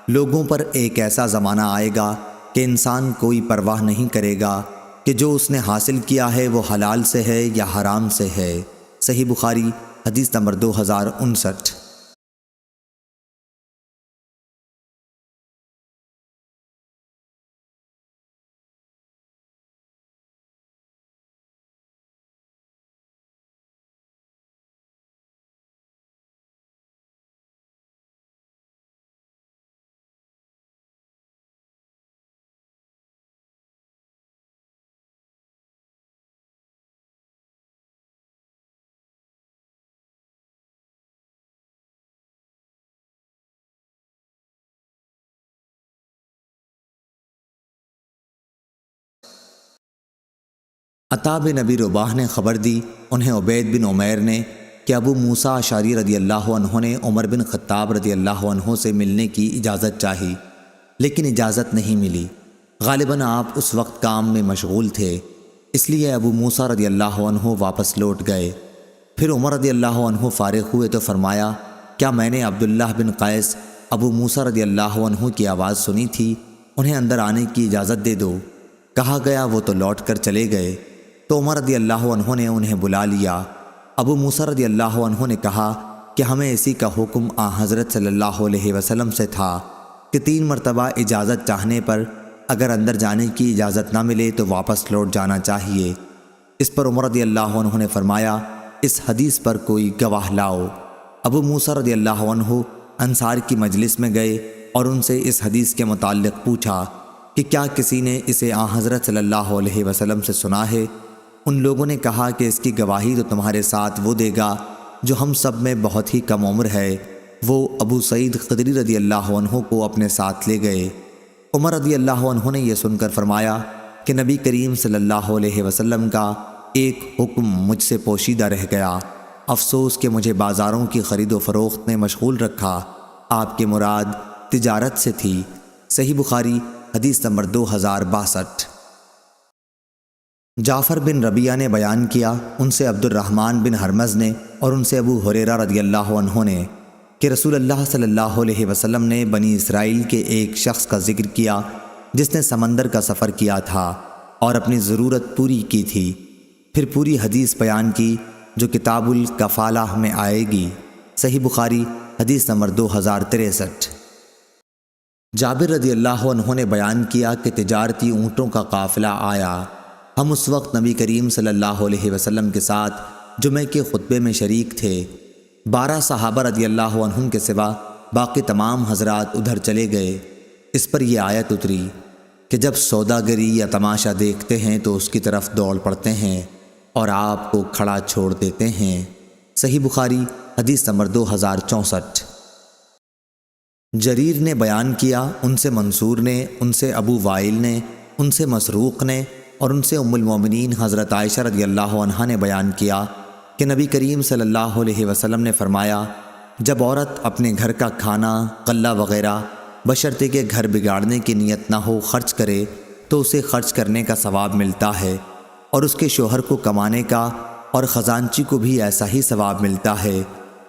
S1: لوگوں پر ایک ایسا زمانہ آئے گا کہ انسان کوئی پرواہ نہیں کرے گا کہ جو اس نے حاصل کیا ہے وہ حلال سے ہے یا حرام سے ہے۔ صحیح بخاری حدیث نمبر 2059۔ عطا بن ابی رباح نے خبر دی، انہیں عبید بن عمیر نے کہ ابو موسیٰ اشعری رضی اللہ عنہ نے عمر بن خطاب رضی اللہ عنہ سے ملنے کی اجازت چاہی، لیکن اجازت نہیں ملی۔ غالباً آپ اس وقت کام میں مشغول تھے، اس لیے ابو موسیٰ رضی اللہ عنہ واپس لوٹ گئے۔ پھر عمر رضی اللہ عنہ فارغ ہوئے تو فرمایا، کیا میں نے عبداللہ بن قیس ابو موسیٰ رضی اللہ عنہ کی آواز سنی تھی؟ انہیں اندر آنے کی اجازت دے دو۔ کہا گیا وہ تو لوٹ کر چلے گئے، تو عمر رضی اللہ عنہ نے انہیں بلا لیا۔ ابو موسیٰ رضی اللہ عنہ نے کہا کہ ہمیں اسی کا حکم حضرت صلی اللہ علیہ وسلم سے تھا کہ 3 مرتبہ اجازت چاہنے پر اگر اندر جانے کی اجازت نہ ملے تو واپس لوٹ جانا چاہیے۔ اس پر عمر رضی اللہ عنہ نے فرمایا، اس حدیث پر کوئی گواہ لاؤ۔ ابو موسیٰ رضی اللہ عنہ انصار کی مجلس میں گئے اور ان سے اس حدیث کے متعلق پوچھا کہ کیا کسی نے اسے حضرت صلی اللہ علیہ وسلم سے سنا ہے؟ ان لوگوں نے کہا کہ اس کی گواہی تو تمہارے ساتھ وہ دے گا جو ہم سب میں بہت ہی کم عمر ہے۔ وہ ابو سعید خدری رضی اللہ عنہ کو اپنے ساتھ لے گئے۔ عمر رضی اللہ عنہ نے یہ سن کر فرمایا کہ نبی کریم صلی اللہ علیہ وسلم کا ایک حکم مجھ سے پوشیدہ رہ گیا، افسوس کہ مجھے بازاروں کی خرید و فروخت نے مشغول رکھا۔ آپ کی مراد تجارت سے تھی۔ صحیح بخاری حدیث نمبر 2062۔ جعفر بن ربیعہ نے بیان کیا، ان سے عبد الرحمن بن حرمز نے اور ان سے ابو ہریرہ رضی اللہ عنہ نے کہ رسول اللہ صلی اللہ علیہ وسلم نے بنی اسرائیل کے ایک شخص کا ذکر کیا جس نے سمندر کا سفر کیا تھا اور اپنی ضرورت پوری کی تھی۔ پھر پوری حدیث بیان کی جو کتاب الکفالہ میں آئے گی۔ صحیح بخاری حدیث نمبر 2063۔ جابر رضی اللہ عنہ نے بیان کیا کہ تجارتی اونٹوں کا قافلہ آیا ہم اس وقت نبی کریم صلی اللہ علیہ وسلم کے ساتھ جمعے کے خطبے میں شریک تھے۔ 12 صحابہ رضی اللہ عنہم کے سوا باقی تمام حضرات ادھر چلے گئے۔ اس پر یہ آیت اتری کہ جب سوداگری یا تماشا دیکھتے ہیں تو اس کی طرف دوڑ پڑتے ہیں اور آپ کو کھڑا چھوڑ دیتے ہیں۔ صحیح بخاری حدیث نمبر 2064۔ جریر نے بیان کیا، ان سے منصور نے، ان سے ابو وائل نے، ان سے مسروق نے اور ان سے ام المومنین حضرت عائشہ رضی اللہ عنہا نے بیان کیا کہ نبی کریم صلی اللہ علیہ وسلم نے فرمایا، جب عورت اپنے گھر کا کھانا، غلہ وغیرہ بشرطے کہ گھر بگاڑنے کی نیت نہ ہو خرچ کرے تو اسے خرچ کرنے کا ثواب ملتا ہے، اور اس کے شوہر کو کمانے کا اور خزانچی کو بھی ایسا ہی ثواب ملتا ہے۔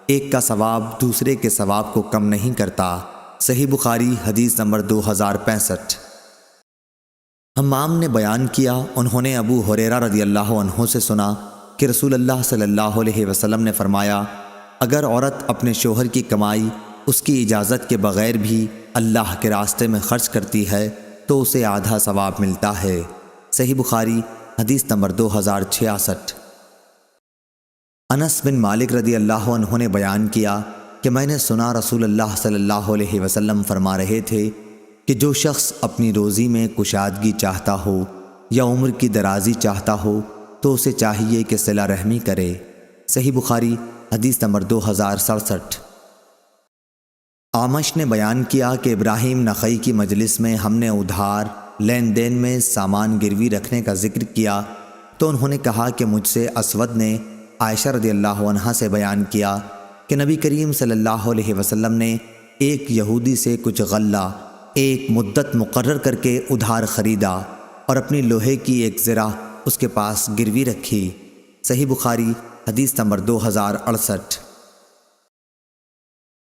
S1: ایک کا ثواب دوسرے کے ثواب کو کم نہیں کرتا۔ صحیح بخاری حدیث نمبر 2065۔ حمام نے بیان کیا، انہوں نے ابو ہریرہ رضی اللہ عنہ سے سنا کہ رسول اللہ صلی اللہ علیہ وسلم نے فرمایا، اگر عورت اپنے شوہر کی کمائی اس کی اجازت کے بغیر بھی اللہ کے راستے میں خرچ کرتی ہے تو اسے آدھا ثواب ملتا ہے۔ صحیح بخاری حدیث نمبر 2066۔ انس بن مالک رضی اللہ عنہ نے بیان کیا کہ میں نے سنا رسول اللہ صلی اللہ علیہ وسلم فرما رہے تھے کہ جو شخص اپنی روزی میں کشادگی چاہتا ہو یا عمر کی درازی چاہتا ہو تو اسے چاہیے کہ صلہ رحمی کرے۔ صحیح بخاری حدیث نمبر 2067۔ اعمش نے بیان کیا کہ ابراہیم نخعی کی مجلس میں ہم نے ادھار لین دین میں سامان گروی رکھنے کا ذکر کیا تو انہوں نے کہا کہ مجھ سے اسود نے عائشہ رضی اللہ عنہا سے بیان کیا کہ نبی کریم صلی اللہ علیہ وسلم نے ایک یہودی سے کچھ غلہ ایک مدت مقرر کر کے ادھار خریدا اور اپنی لوہے کی ایک زرہ اس کے پاس گروی رکھی۔ صحیح بخاری حدیث نمبر 2068۔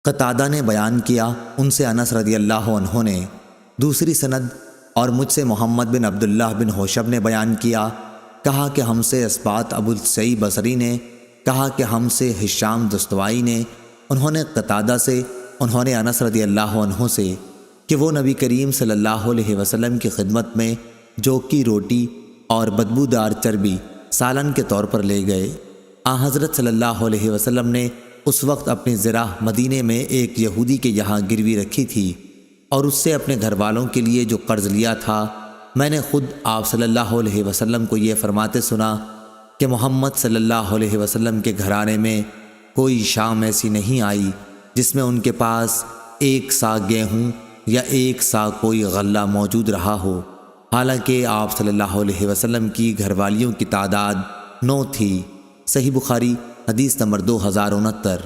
S1: قتادہ نے بیان کیا، ان سے انس رضی اللہ عنہ نے دوسری سند اور مجھ سے محمد بن عبداللہ بن حوشب نے بیان کیا، کہا کہ ہم سے اسبات ابو السعی بصری نے، کہا کہ ہم سے ہشام دستوائی نے، انہوں نے قتادہ سے، انہوں نے انس رضی اللہ عنہ سے کہ وہ نبی کریم صلی اللہ علیہ وسلم کی خدمت میں جو کی روٹی اور بدبودار چربی سالن کے طور پر لے گئے۔ حضرت صلی اللہ علیہ وسلم نے اس وقت اپنی زرہ مدینے میں ایک یہودی کے یہاں گروی رکھی تھی اور اس سے اپنے گھر والوں کے لیے جو قرض لیا تھا۔ میں نے خود آپ صلی اللہ علیہ وسلم کو یہ فرماتے سنا کہ محمد صلی اللہ علیہ وسلم کے گھرانے میں کوئی شام ایسی نہیں آئی جس میں ان کے پاس 1 سا گیہوں یا 1 سا کوئی غلہ موجود رہا ہو، حالانکہ آپ صلی اللہ علیہ وسلم کی گھر والیوں کی تعداد 9 تھی۔ صحیح بخاری حدیث نمبر 2069۔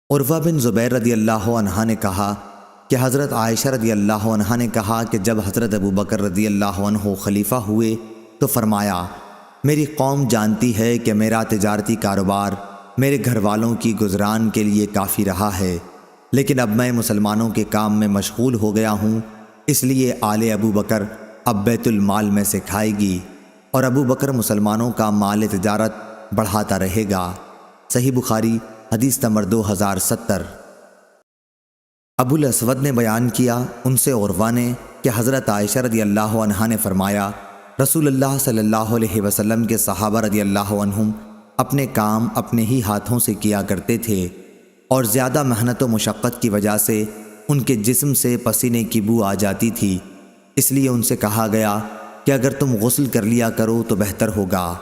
S1: عروہ بن زبیر رضی اللہ عنہ نے کہا کہ حضرت عائشہ رضی اللہ عنہ نے کہا کہ جب حضرت ابو بکر رضی اللہ عنہ خلیفہ ہوئے تو فرمایا، میری قوم جانتی ہے کہ میرا تجارتی کاروبار میرے گھر والوں کی گزران کے لیے کافی رہا ہے، لیکن اب میں مسلمانوں کے کام میں مشغول ہو گیا ہوں، اس لیے آل ابو بکر اب بیت المال میں سے کھائے گی اور ابو بکر مسلمانوں کا مال تجارت بڑھاتا رہے گا۔ صحیح بخاری حدیث نمبر 2070۔ ابو الاسود نے بیان کیا، ان سے عروہ نے کہ حضرت عائشہ رضی اللہ عنہا نے فرمایا، رسول اللہ صلی اللہ علیہ وسلم کے صحابہ رضی اللہ عنہم اپنے کام اپنے ہی ہاتھوں سے کیا کرتے تھے اور زیادہ محنت و مشقت کی وجہ سے ان کے جسم سے پسینے کی بو آ جاتی تھی، اس لیے ان سے کہا گیا کہ اگر تم غسل کر لیا کرو تو بہتر ہوگا۔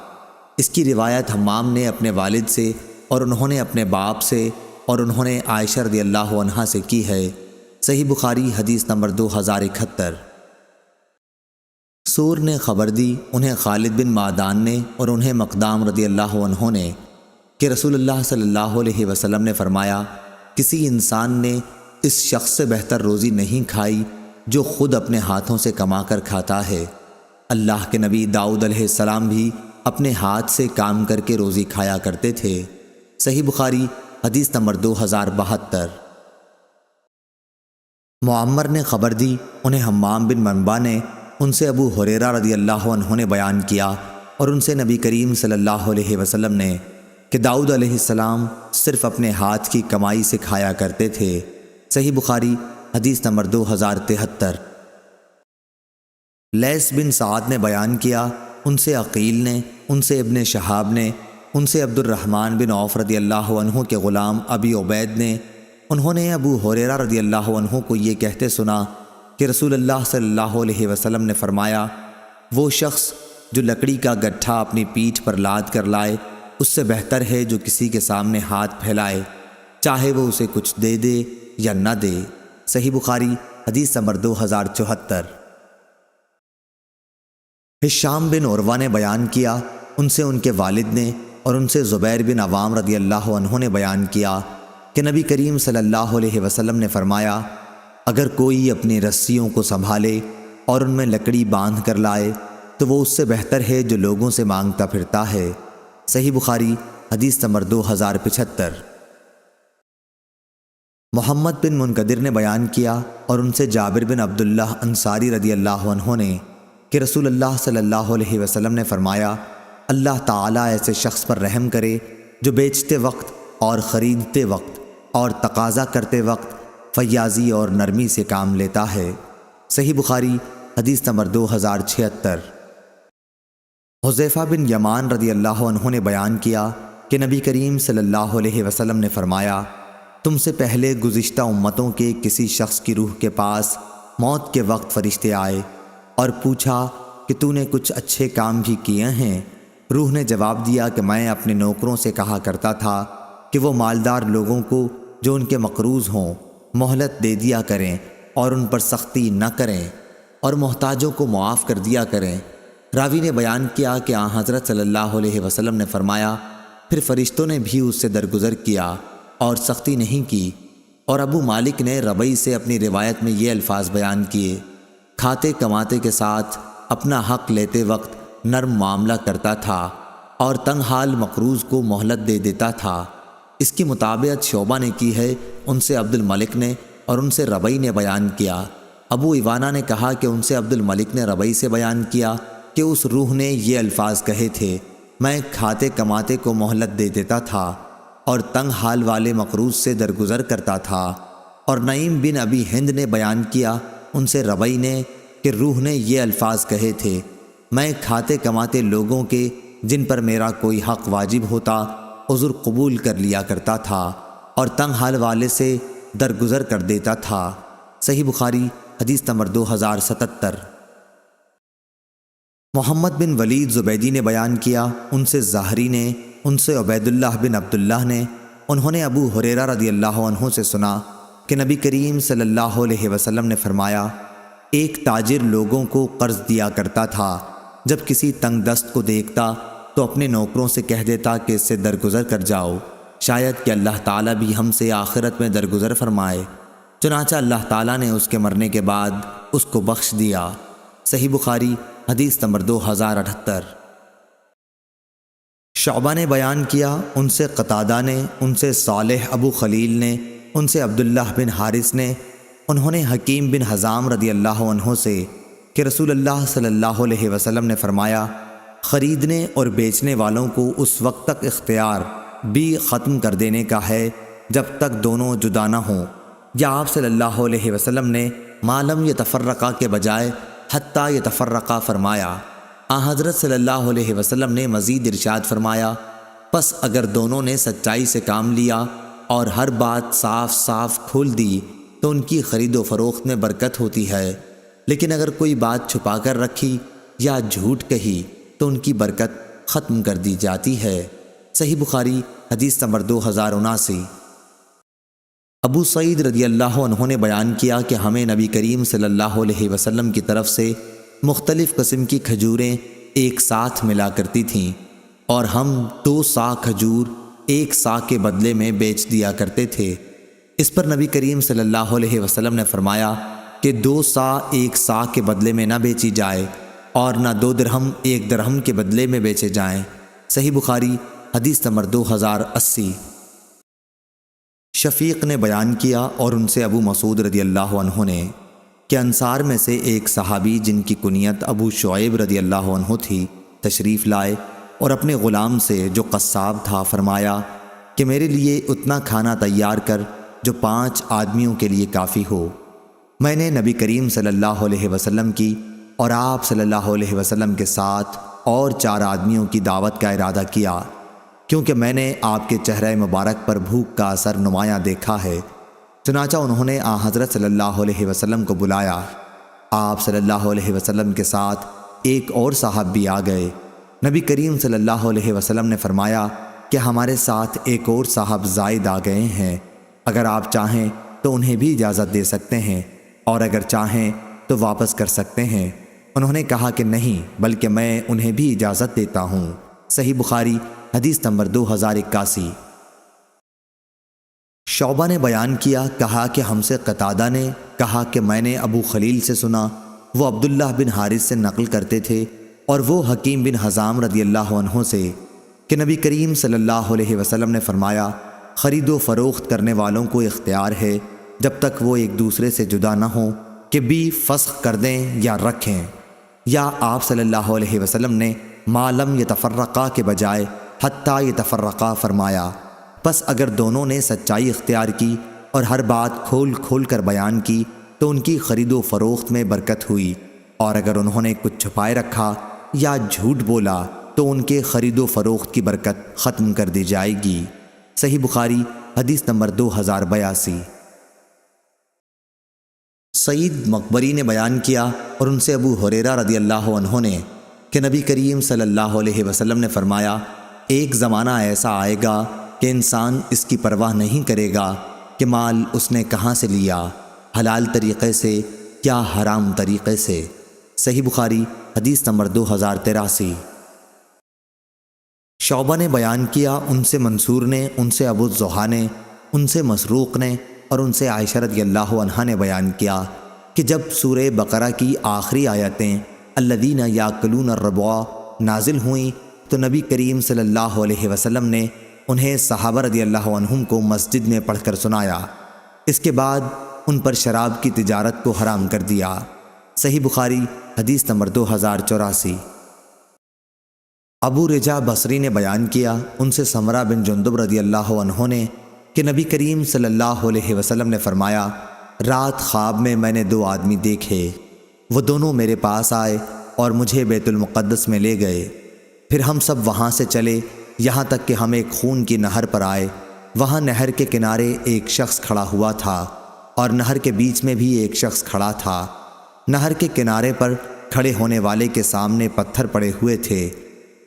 S1: اس کی روایت حمام نے اپنے والد سے اور انہوں نے اپنے باپ سے اور انہوں نے عائشہ رضی اللہ عنہا سے کی ہے۔ صحیح بخاری حدیث نمبر 2071۔ سور نے خبر دی، انہیں خالد بن معدان نے اور انہیں مقدام رضی اللہ عنہ نے کہ رسول اللہ صلی اللہ علیہ وسلم نے فرمایا، کسی انسان نے اس شخص سے بہتر روزی نہیں کھائی جو خود اپنے ہاتھوں سے کما کر کھاتا ہے۔ اللہ کے نبی داؤد علیہ السلام بھی اپنے ہاتھ سے کام کر کے روزی کھایا کرتے تھے۔ صحیح بخاری حدیث نمبر 2072۔ معمر نے خبر دی، انہیں حمام بن منبع نے، ان سے ابو ہریرہ رضی اللہ عنہ نے بیان کیا اور ان سے نبی کریم صلی اللہ علیہ وسلم نے کہ داؤد علیہ السلام صرف اپنے ہاتھ کی کمائی سے کھایا کرتے تھے۔ صحیح بخاری حدیث نمبر 2073۔ لیث بن سعد نے بیان کیا، ان سے عقیل نے، ان سے ابن شہاب نے، ان سے عبد الرحمن بن عوف رضی اللہ عنہ کے غلام ابی عبید نے، انہوں نے ابو ہریرہ رضی اللہ عنہ کو یہ کہتے سنا کہ رسول اللہ صلی اللہ علیہ وسلم نے فرمایا، وہ شخص جو لکڑی کا گٹھا اپنی پیٹھ پر لاد کر لائے اس سے بہتر ہے جو کسی کے سامنے ہاتھ پھیلائے، چاہے وہ اسے کچھ دے دے یا نہ دے۔ صحیح بخاری حدیث نمبر 2074۔ ہشام بن عروہ نے بیان کیا، ان سے ان کے والد نے اور ان سے زبیر بن عوام رضی اللہ عنہ نے بیان کیا کہ نبی کریم صلی اللہ علیہ وسلم نے فرمایا، اگر کوئی اپنی رسیوں کو سنبھالے اور ان میں لکڑی باندھ کر لائے تو وہ اس سے بہتر ہے جو لوگوں سے مانگتا پھرتا ہے۔ صحیح بخاری حدیث نمبر 2075۔ محمد بن منقدر نے بیان کیا اور ان سے جابر بن عبداللہ انصاری رضی اللہ عنہ نے کہ رسول اللہ صلی اللہ علیہ وسلم نے فرمایا، اللہ تعالیٰ ایسے شخص پر رحم کرے جو بیچتے وقت اور خریدتے وقت اور تقاضا کرتے وقت فیاضی اور نرمی سے کام لیتا ہے۔ صحیح بخاری حدیث نمبر 2076۔ حذیفہ بن یمان رضی اللہ عنہ نے بیان کیا کہ نبی کریم صلی اللہ علیہ وسلم نے فرمایا، تم سے پہلے گزشتہ امتوں کے کسی شخص کی روح کے پاس موت کے وقت فرشتے آئے اور پوچھا کہ تو نے کچھ اچھے کام بھی کیے ہیں؟ روح نے جواب دیا کہ میں اپنے نوکروں سے کہا کرتا تھا کہ وہ مالدار لوگوں کو جو ان کے مقروض ہوں مہلت دے دیا کریں اور ان پر سختی نہ کریں اور محتاجوں کو معاف کر دیا کریں۔ راوی نے بیان کیا کہ آن حضرت صلی اللہ علیہ وسلم نے فرمایا، پھر فرشتوں نے بھی اس سے درگزر کیا اور سختی نہیں کی۔ اور ابو مالک نے ربعی سے اپنی روایت میں یہ الفاظ بیان کیے، کھاتے کماتے کے ساتھ اپنا حق لیتے وقت نرم معاملہ کرتا تھا اور تنگ حال مقروض کو مہلت دے دیتا تھا۔ اس کی مطابقت شعبہ نے کی ہے، ان سے عبد الملک نے اور ان سے ربعی نے بیان کیا۔ ابو ایوانہ نے کہا کہ ان سے عبد الملک نے ربعی سے بیان کیا کہ اس روح نے یہ الفاظ کہے تھے، میں کھاتے کماتے کو مہلت دے دیتا تھا اور تنگ حال والے مقروض سے درگزر کرتا تھا۔ اور نعیم بن ابی ہند نے بیان کیا ان سے ربعی نے کہ روح نے یہ الفاظ کہے تھے، میں کھاتے کماتے لوگوں کے جن پر میرا کوئی حق واجب ہوتا عذر قبول کر لیا کرتا تھا اور تنگ حال والے سے درگزر کر دیتا تھا۔ صحیح بخاری حدیث نمبر 2077۔ محمد بن ولید زبیدی نے بیان کیا، ان سے زہری نے، ان سے عبید اللہ بن عبداللہ نے، انہوں نے ابو ہریرہ رضی اللہ عنہ سے سنا کہ نبی کریم صلی اللہ علیہ وسلم نے فرمایا، ایک تاجر لوگوں کو قرض دیا کرتا تھا، جب کسی تنگ دست کو دیکھتا تو اپنے نوکروں سے کہہ دیتا کہ اس سے درگزر کر جاؤ، شاید کہ اللہ تعالیٰ بھی ہم سے آخرت میں درگزر فرمائے۔ چنانچہ اللہ تعالیٰ نے اس کے مرنے کے بعد اس کو بخش دیا۔ صحیح بخاری حدیث نمبر 2078۔ شعبہ نے بیان کیا، ان سے قتادہ نے، ان سے صالح ابو خلیل نے، ان سے عبداللہ بن حارث نے، انہوں نے حکیم بن حزام رضی اللہ عنہ سے کہ رسول اللہ صلی اللہ علیہ وسلم نے فرمایا، خریدنے اور بیچنے والوں کو اس وقت تک اختیار بھی ختم کر دینے کا ہے جب تک دونوں جدا نہ ہوں، یا آپ صلی اللہ علیہ وسلم نے معلم یتفرقہ کے بجائے حتیٰ یتفرقہ فرمایا۔ حضرت صلی اللہ علیہ وسلم نے مزید ارشاد فرمایا، پس اگر دونوں نے سچائی سے کام لیا اور ہر بات صاف صاف کھول دی تو ان کی خرید و فروخت میں برکت ہوتی ہے، لیکن اگر کوئی بات چھپا کر رکھی یا جھوٹ کہی تو ان کی برکت ختم کر دی جاتی ہے۔ صحیح بخاری حدیث نمبر 2079۔ ابو سعید رضی اللہ عنہ نے بیان کیا کہ ہمیں نبی کریم صلی اللہ علیہ وسلم کی طرف سے مختلف قسم کی کھجوریں ایک ساتھ ملا کرتی تھیں اور ہم 2 صاع کھجور 1 صاع کے بدلے میں بیچ دیا کرتے تھے۔ اس پر نبی کریم صلی اللہ علیہ وسلم نے فرمایا کہ 2 صاع 1 صاع کے بدلے میں نہ بیچی جائے اور نہ 2 درہم 1 درہم کے بدلے میں بیچے جائیں۔ صحیح بخاری حدیث نمبر 2080۔ شفیق نے بیان کیا اور ان سے ابو مسعود رضی اللہ عنہ نے کہ انصار میں سے ایک صحابی جن کی کنیت ابو شعیب رضی اللہ عنہ تھی تشریف لائے اور اپنے غلام سے جو قصاب تھا فرمایا کہ میرے لیے اتنا کھانا تیار کر جو 5 آدمیوں کے لیے کافی ہو۔ میں نے نبی کریم صلی اللہ علیہ وسلم کی اور آپ صلی اللہ علیہ وسلم کے ساتھ اور 4 آدمیوں کی دعوت کا ارادہ کیا، کیونکہ میں نے آپ کے چہرہ مبارک پر بھوک کا اثر نمایاں دیکھا ہے۔ چنانچہ انہوں نے حضرت صلی اللہ علیہ وسلم کو بلایا۔ آپ صلی اللہ علیہ وسلم کے ساتھ ایک اور صاحب بھی آ گئے۔ نبی کریم صلی اللہ علیہ وسلم نے فرمایا کہ ہمارے ساتھ ایک اور صاحب زائد آ گئے ہیں، اگر آپ چاہیں تو انہیں بھی اجازت دے سکتے ہیں، اور اگر چاہیں تو واپس کر سکتے ہیں۔ انہوں نے کہا کہ نہیں، بلکہ میں انہیں بھی اجازت دیتا ہوں۔ صحیح بخاری حدیث نمبر 2081۔ شعبہ نے بیان کیا، کہا کہ ہم سے قتادہ نے کہا کہ میں نے ابو خلیل سے سنا، وہ عبداللہ بن حارث سے نقل کرتے تھے، اور وہ حکیم بن حزام رضی اللہ عنہ سے، کہ نبی کریم صلی اللہ علیہ وسلم نے فرمایا، خرید و فروخت کرنے والوں کو اختیار ہے جب تک وہ ایک دوسرے سے جدا نہ ہوں کہ بھی فسخ کر دیں یا رکھیں، یا آپ صلی اللہ علیہ وسلم نے ما لم یتفرقا کے بجائے حتیٰ یتفرقا فرمایا۔ پس اگر دونوں نے سچائی اختیار کی اور ہر بات کھول کھول کر بیان کی تو ان کی خرید و فروخت میں برکت ہوئی، اور اگر انہوں نے کچھ چھپائے رکھا یا جھوٹ بولا تو ان کے خرید و فروخت کی برکت ختم کر دی جائے گی۔ صحیح بخاری حدیث نمبر 2082۔ سعید مقبری نے بیان کیا اور ان سے ابو ہریرہ رضی اللہ عنہ نے کہ نبی کریم صلی اللہ علیہ وسلم نے فرمایا، ایک زمانہ ایسا آئے گا کہ انسان اس کی پرواہ نہیں کرے گا کہ مال اس نے کہاں سے لیا، حلال طریقے سے یا حرام طریقے سے۔ صحیح بخاری حدیث نمبر 2083۔ شعبہ نے بیان کیا، ان سے منصور نے، ان سے ابو الضحیٰ نے، ان سے مسروق نے اور ان سے عائشہ رضی اللہ عنہا نے بیان کیا کہ جب سورہ بقرہ کی آخری آیتیں الذین یاکلون الربا نازل ہوئیں تو نبی کریم صلی اللہ علیہ وسلم نے انہیں صحابہ رضی اللہ عنہم کو مسجد میں پڑھ کر سنایا۔ اس کے بعد ان پر شراب کی تجارت کو حرام کر دیا۔ صحیح بخاری حدیث نمبر 2084۔ ابو رجا بصری نے بیان کیا، ان سے سمرہ بن جندب رضی اللہ عنہ نے کہ نبی کریم صلی اللہ علیہ وسلم نے فرمایا، رات خواب میں میں نے 2 آدمی دیکھے، وہ دونوں میرے پاس آئے اور مجھے بیت المقدس میں لے گئے، پھر ہم سب وہاں سے چلے یہاں تک کہ ہم ایک خون کی نہر پر آئے۔ وہاں نہر کے کنارے ایک شخص کھڑا ہوا تھا اور نہر کے بیچ میں بھی ایک شخص کھڑا تھا۔ نہر کے کنارے پر کھڑے ہونے والے کے سامنے پتھر پڑے ہوئے تھے۔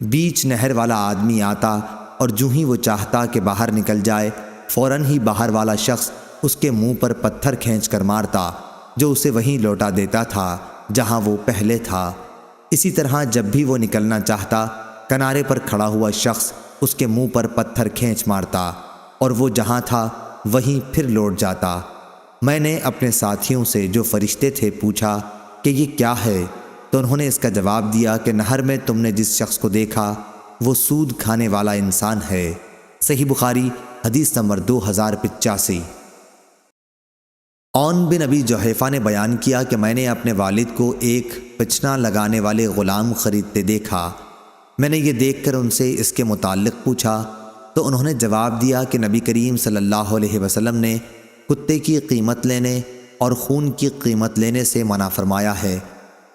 S1: بیچ نہر والا آدمی آتا اور جو ہی وہ چاہتا کہ باہر نکل جائے، فوراً ہی باہر والا شخص اس کے منہ پر پتھر کھینچ کر مارتا، جو اسے وہیں لوٹا دیتا تھا جہاں وہ پہلے تھا۔ اسی طرح جب بھی وہ نکلنا چاہتا، کنارے پر کھڑا ہوا شخص اس کے منہ پر پتھر کھینچ مارتا اور وہ جہاں تھا وہیں پھر لوٹ جاتا۔ میں نے اپنے ساتھیوں سے جو فرشتے تھے پوچھا کہ یہ کیا ہے، تو انہوں نے اس کا جواب دیا کہ نہر میں تم نے جس شخص کو دیکھا وہ سود کھانے والا انسان ہے۔ صحیح بخاری حدیث نمبر 2085۔ عون بن ابی جحیفہ نے بیان کیا کہ میں نے اپنے والد کو ایک پچنا لگانے والے غلام خریدتے دیکھا۔ میں نے یہ دیکھ کر ان سے اس کے متعلق پوچھا تو انہوں نے جواب دیا کہ نبی کریم صلی اللہ علیہ وسلم نے کتے کی قیمت لینے اور خون کی قیمت لینے سے منع فرمایا ہے۔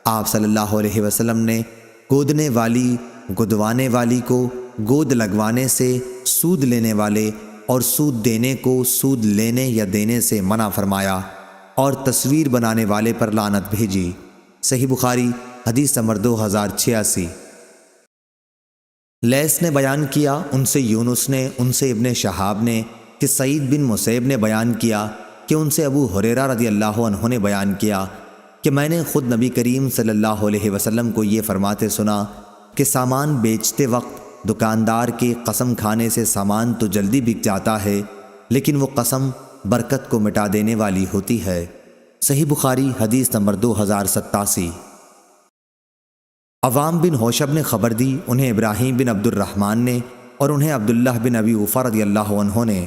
S1: آپ صلی اللہ علیہ وسلم نے گودنے والی گدوانے والی کو گود لگوانے سے، سود لینے والے اور سود دینے کو سود لینے یا دینے سے منع فرمایا، اور تصویر بنانے والے پر لعنت بھیجی۔ صحیح بخاری حدیث نمبر 2086۔ لیث نے بیان کیا، ان سے یونس نے، ان سے ابن شہاب نے کہ سعید بن مسیب نے بیان کیا کہ ان سے ابو ہریرہ رضی اللہ عنہ نے بیان کیا کہ میں نے خود نبی کریم صلی اللہ علیہ وسلم کو یہ فرماتے سنا کہ سامان بیچتے وقت دکاندار کے قسم کھانے سے سامان تو جلدی بک جاتا ہے، لیکن وہ قسم برکت کو مٹا دینے والی ہوتی ہے۔ صحیح بخاری حدیث نمبر 2087۔ عوام بن ہوشب نے خبر دی، انہیں ابراہیم بن عبد الرحمن نے اور انہیں عبداللہ بن ابی اوفا رضی اللہ عنہ نے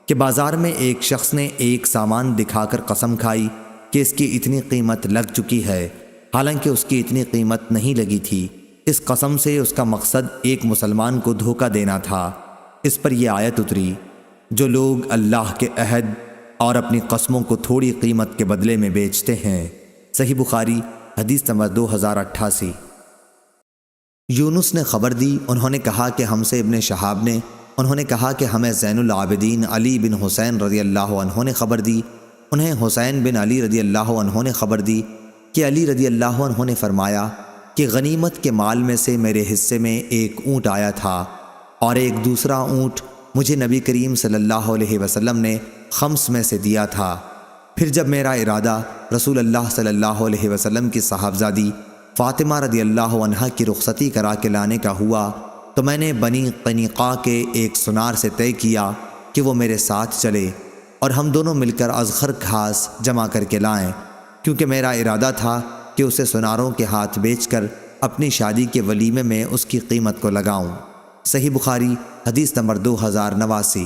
S1: کہ بازار میں ایک شخص نے ایک سامان دکھا کر قسم کھائی کہ اس کی اتنی قیمت لگ چکی ہے، حالانکہ اس کی اتنی قیمت نہیں لگی تھی۔ اس قسم سے اس کا مقصد ایک مسلمان کو دھوکہ دینا تھا۔ اس پر یہ آیت اتری، جو لوگ اللہ کے عہد اور اپنی قسموں کو تھوڑی قیمت کے بدلے میں بیچتے ہیں۔ صحیح بخاری حدیث نمبر 2088۔ یونس نے خبر دی، انہوں نے کہا کہ ہم سے ابن شہاب نے، انہوں نے کہا کہ ہمیں زین العابدین علی بن حسین رضی اللہ عنہ نے خبر دی، انہیں حسین بن علی رضی اللہ عنہ نے خبر دی کہ علی رضی اللہ عنہ نے فرمایا کہ غنیمت کے مال میں سے میرے حصے میں ایک اونٹ آیا تھا اور ایک دوسرا اونٹ مجھے نبی کریم صلی اللہ علیہ وسلم نے خمس میں سے دیا تھا۔ پھر جب میرا ارادہ رسول اللہ صلی اللہ علیہ وسلم کی صاحبزادی فاطمہ رضی اللہ عنہا کی رخصتی کرا کے لانے کا ہوا تو میں نے بنی قنیقہ کے ایک سنار سے طے کیا کہ وہ میرے ساتھ چلے اور ہم دونوں مل کر اذخر گھاس جمع کر کے لائیں، کیونکہ میرا ارادہ تھا کہ اسے سناروں کے ہاتھ بیچ کر اپنی شادی کے ولیمے میں اس کی قیمت کو لگاؤں۔ صحیح بخاری حدیث نمبر 2089۔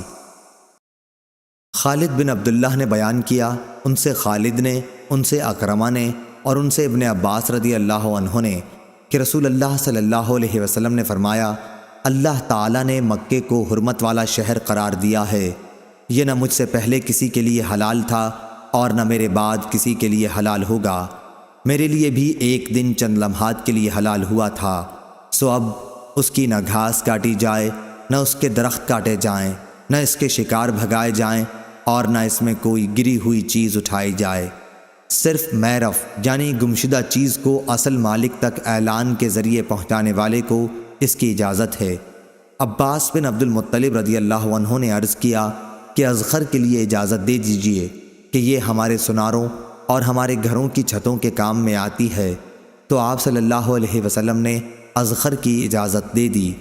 S1: خالد بن عبداللہ نے بیان کیا، ان سے خالد نے، ان سے اکرمہ نے اور ان سے ابن عباس رضی اللہ عنہ نے کہ رسول اللہ صلی اللہ علیہ وسلم نے فرمایا، اللہ تعالیٰ نے مکے کو حرمت والا شہر قرار دیا ہے، یہ نہ مجھ سے پہلے کسی کے لیے حلال تھا اور نہ میرے بعد کسی کے لیے حلال ہوگا، میرے لیے بھی ایک دن چند لمحات کے لیے حلال ہوا تھا، سو اب اس کی نہ گھاس کاٹی جائے، نہ اس کے درخت کاٹے جائیں، نہ اس کے شکار بھگائے جائیں اور نہ اس میں کوئی گری ہوئی چیز اٹھائی جائے، صرف میرف یعنی گمشدہ چیز کو اصل مالک تک اعلان کے ذریعے پہنچانے والے کو اس کی اجازت ہے۔ عباس بن عبد المطلب رضی اللہ عنہ نے عرض کیا کہ اذخر کے لیے اجازت دے دیجیے کہ یہ ہمارے سناروں اور ہمارے گھروں کی چھتوں کے کام میں آتی ہے، تو آپ صلی اللہ علیہ وسلم نے اذخر کی اجازت دے دی۔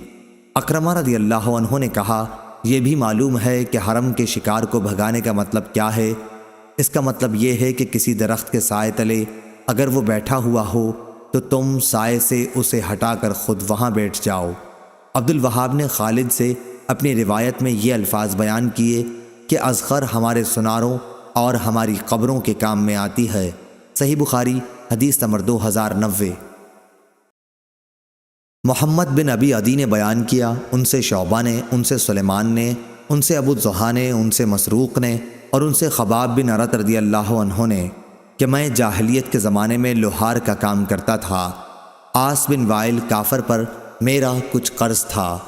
S1: اکرمہ رضی اللہ عنہ نے کہا، یہ بھی معلوم ہے کہ حرم کے شکار کو بھگانے کا مطلب کیا ہے؟ اس کا مطلب یہ ہے کہ کسی درخت کے سائے تلے اگر وہ بیٹھا ہوا ہو تو تم سائے سے اسے ہٹا کر خود وہاں بیٹھ جاؤ۔ عبد الوہاب نے خالد سے اپنی روایت میں یہ الفاظ بیان کیے کہ اذخر ہمارے سناروں اور ہماری قبروں کے کام میں آتی ہے۔ صحیح بخاری حدیث نمبر 2090۔ محمد بن ابی عدی نے بیان کیا، ان سے شعبہ نے، ان سے سلیمان نے، ان سے ابو الضحیٰ نے، ان سے مسروق نے اور ان سے خباب بن ارت رضی اللہ عنہ نے کہ میں جاہلیت کے زمانے میں لوہار کا کام کرتا تھا، عاص بن وائل کافر پر میرا کچھ قرض تھا،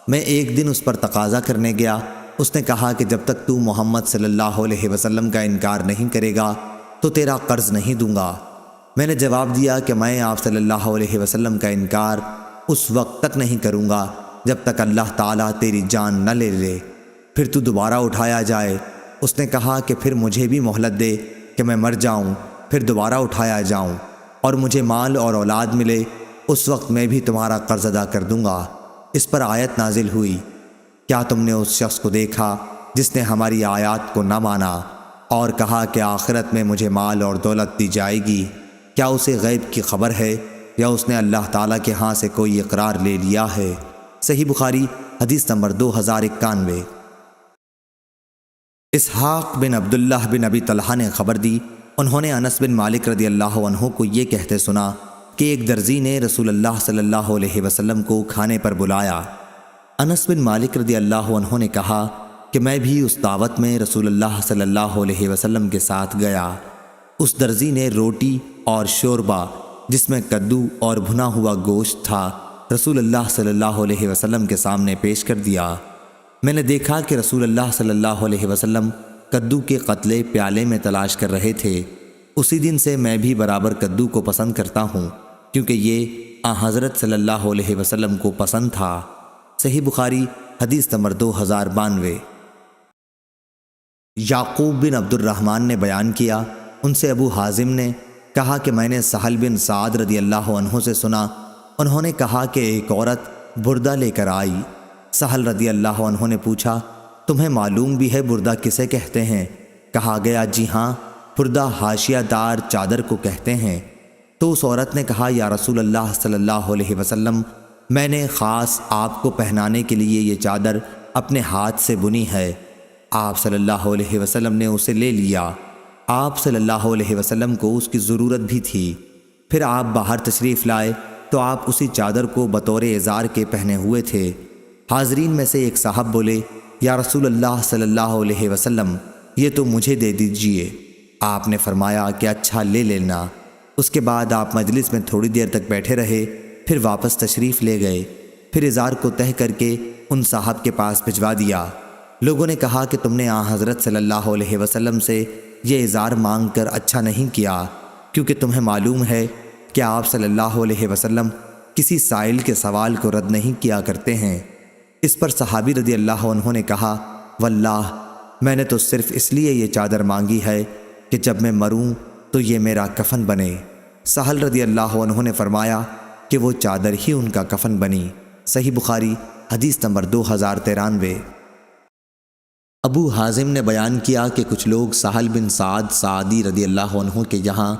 S1: میں ایک دن اس پر تقاضا کرنے گیا، اس نے کہا کہ جب تک تو محمد صلی اللہ علیہ وسلم کا انکار نہیں کرے گا تو تیرا قرض نہیں دوں گا۔ میں نے جواب دیا کہ میں آپ صلی اللہ علیہ وسلم کا انکار اس وقت تک نہیں کروں گا جب تک اللہ تعالیٰ تیری جان نہ لے لے، پھر تو دوبارہ اٹھایا جائے۔ اس نے کہا کہ پھر مجھے بھی مہلت دے کہ میں مر جاؤں، پھر دوبارہ اٹھایا جاؤں اور مجھے مال اور اولاد ملے، اس وقت میں بھی تمہارا قرض ادا کر دوں گا۔ اس پر آیت نازل ہوئی، کیا تم نے اس شخص کو دیکھا جس نے ہماری آیات کو نہ مانا اور کہا کہ آخرت میں مجھے مال اور دولت دی جائے گی؟ کیا اسے غیب کی خبر ہے یا اس نے اللہ تعالیٰ کے ہاں سے کوئی اقرار لے لیا ہے؟ صحیح بخاری حدیث نمبر 2091۔ اسحاق بن عبداللہ بن ابی طلحہ نے خبر دی، انہوں نے انس بن مالک رضی اللہ عنہ کو یہ کہتے سنا کہ ایک درزی نے رسول اللہ صلی اللہ علیہ وسلم کو کھانے پر بلایا۔ انس بن مالک رضی اللہ عنہ نے کہا کہ میں بھی اس دعوت میں رسول اللہ صلی اللہ علیہ وسلم کے ساتھ گیا۔ اس درزی نے روٹی اور شوربہ جس میں کدو اور بھنا ہوا گوشت تھا رسول اللہ صلی اللہ علیہ وسلم کے سامنے پیش کر دیا۔ میں نے دیکھا کہ رسول اللہ صلی اللہ علیہ وسلم کدو کے قتلے پیالے میں تلاش کر رہے تھے۔ اسی دن سے میں بھی برابر کدو کو پسند کرتا ہوں، کیونکہ یہ حضرت صلی اللہ علیہ وسلم کو پسند تھا۔ صحیح بخاری حدیث نمبر 2092۔ یعقوب بن عبد الرحمن نے بیان کیا، ان سے ابو حازم نے کہا کہ میں نے سہل بن سعد رضی اللہ عنہ سے سنا، انہوں نے کہا کہ ایک عورت بردہ لے کر آئی۔ سہل رضی اللہ عنہ نے پوچھا، تمہیں معلوم بھی ہے بردہ کسے کہتے ہیں؟ کہا گیا، جی ہاں، بردہ حاشیہ دار چادر کو کہتے ہیں۔ تو اس عورت نے کہا، یا رسول اللہ صلی اللہ علیہ وسلم، میں نے خاص آپ کو پہنانے کے لیے یہ چادر اپنے ہاتھ سے بنی ہے۔ آپ صلی اللہ علیہ وسلم نے اسے لے لیا۔ آپ صلی اللہ علیہ وسلم کو اس کی ضرورت بھی تھی۔ پھر آپ باہر تشریف لائے تو آپ اسی چادر کو بطور ازار کے پہنے ہوئے تھے۔ حاضرین میں سے ایک صاحب بولے، یا رسول اللہ صلی اللہ علیہ وسلم، یہ تو مجھے دے دیجئے۔ آپ نے فرمایا کہ اچھا لے لینا۔ اس کے بعد آپ مجلس میں تھوڑی دیر تک بیٹھے رہے، پھر واپس تشریف لے گئے، پھر ازار کو تہہ کر کے ان صاحب کے پاس بھجوا دیا۔ لوگوں نے کہا کہ تم نے حضرت صلی اللہ علیہ وسلم سے یہ ازار مانگ کر اچھا نہیں کیا، کیونکہ تمہیں معلوم ہے کہ آپ صلی اللہ علیہ وسلم کسی سائل کے سوال کو رد نہیں کیا کرتے ہیں۔ اس پر صحابی رضی اللہ عنہ نے کہا، واللہ میں نے تو صرف اس لیے یہ چادر مانگی ہے کہ جب میں مروں تو یہ میرا کفن بنے۔ سہل رضی اللہ عنہ نے فرمایا کہ وہ چادر ہی ان کا کفن بنی۔ صحیح بخاری حدیث نمبر 2093۔ ابو حازم نے بیان کیا کہ کچھ لوگ سہل بن سعد سعدی رضی اللہ عنہ کے یہاں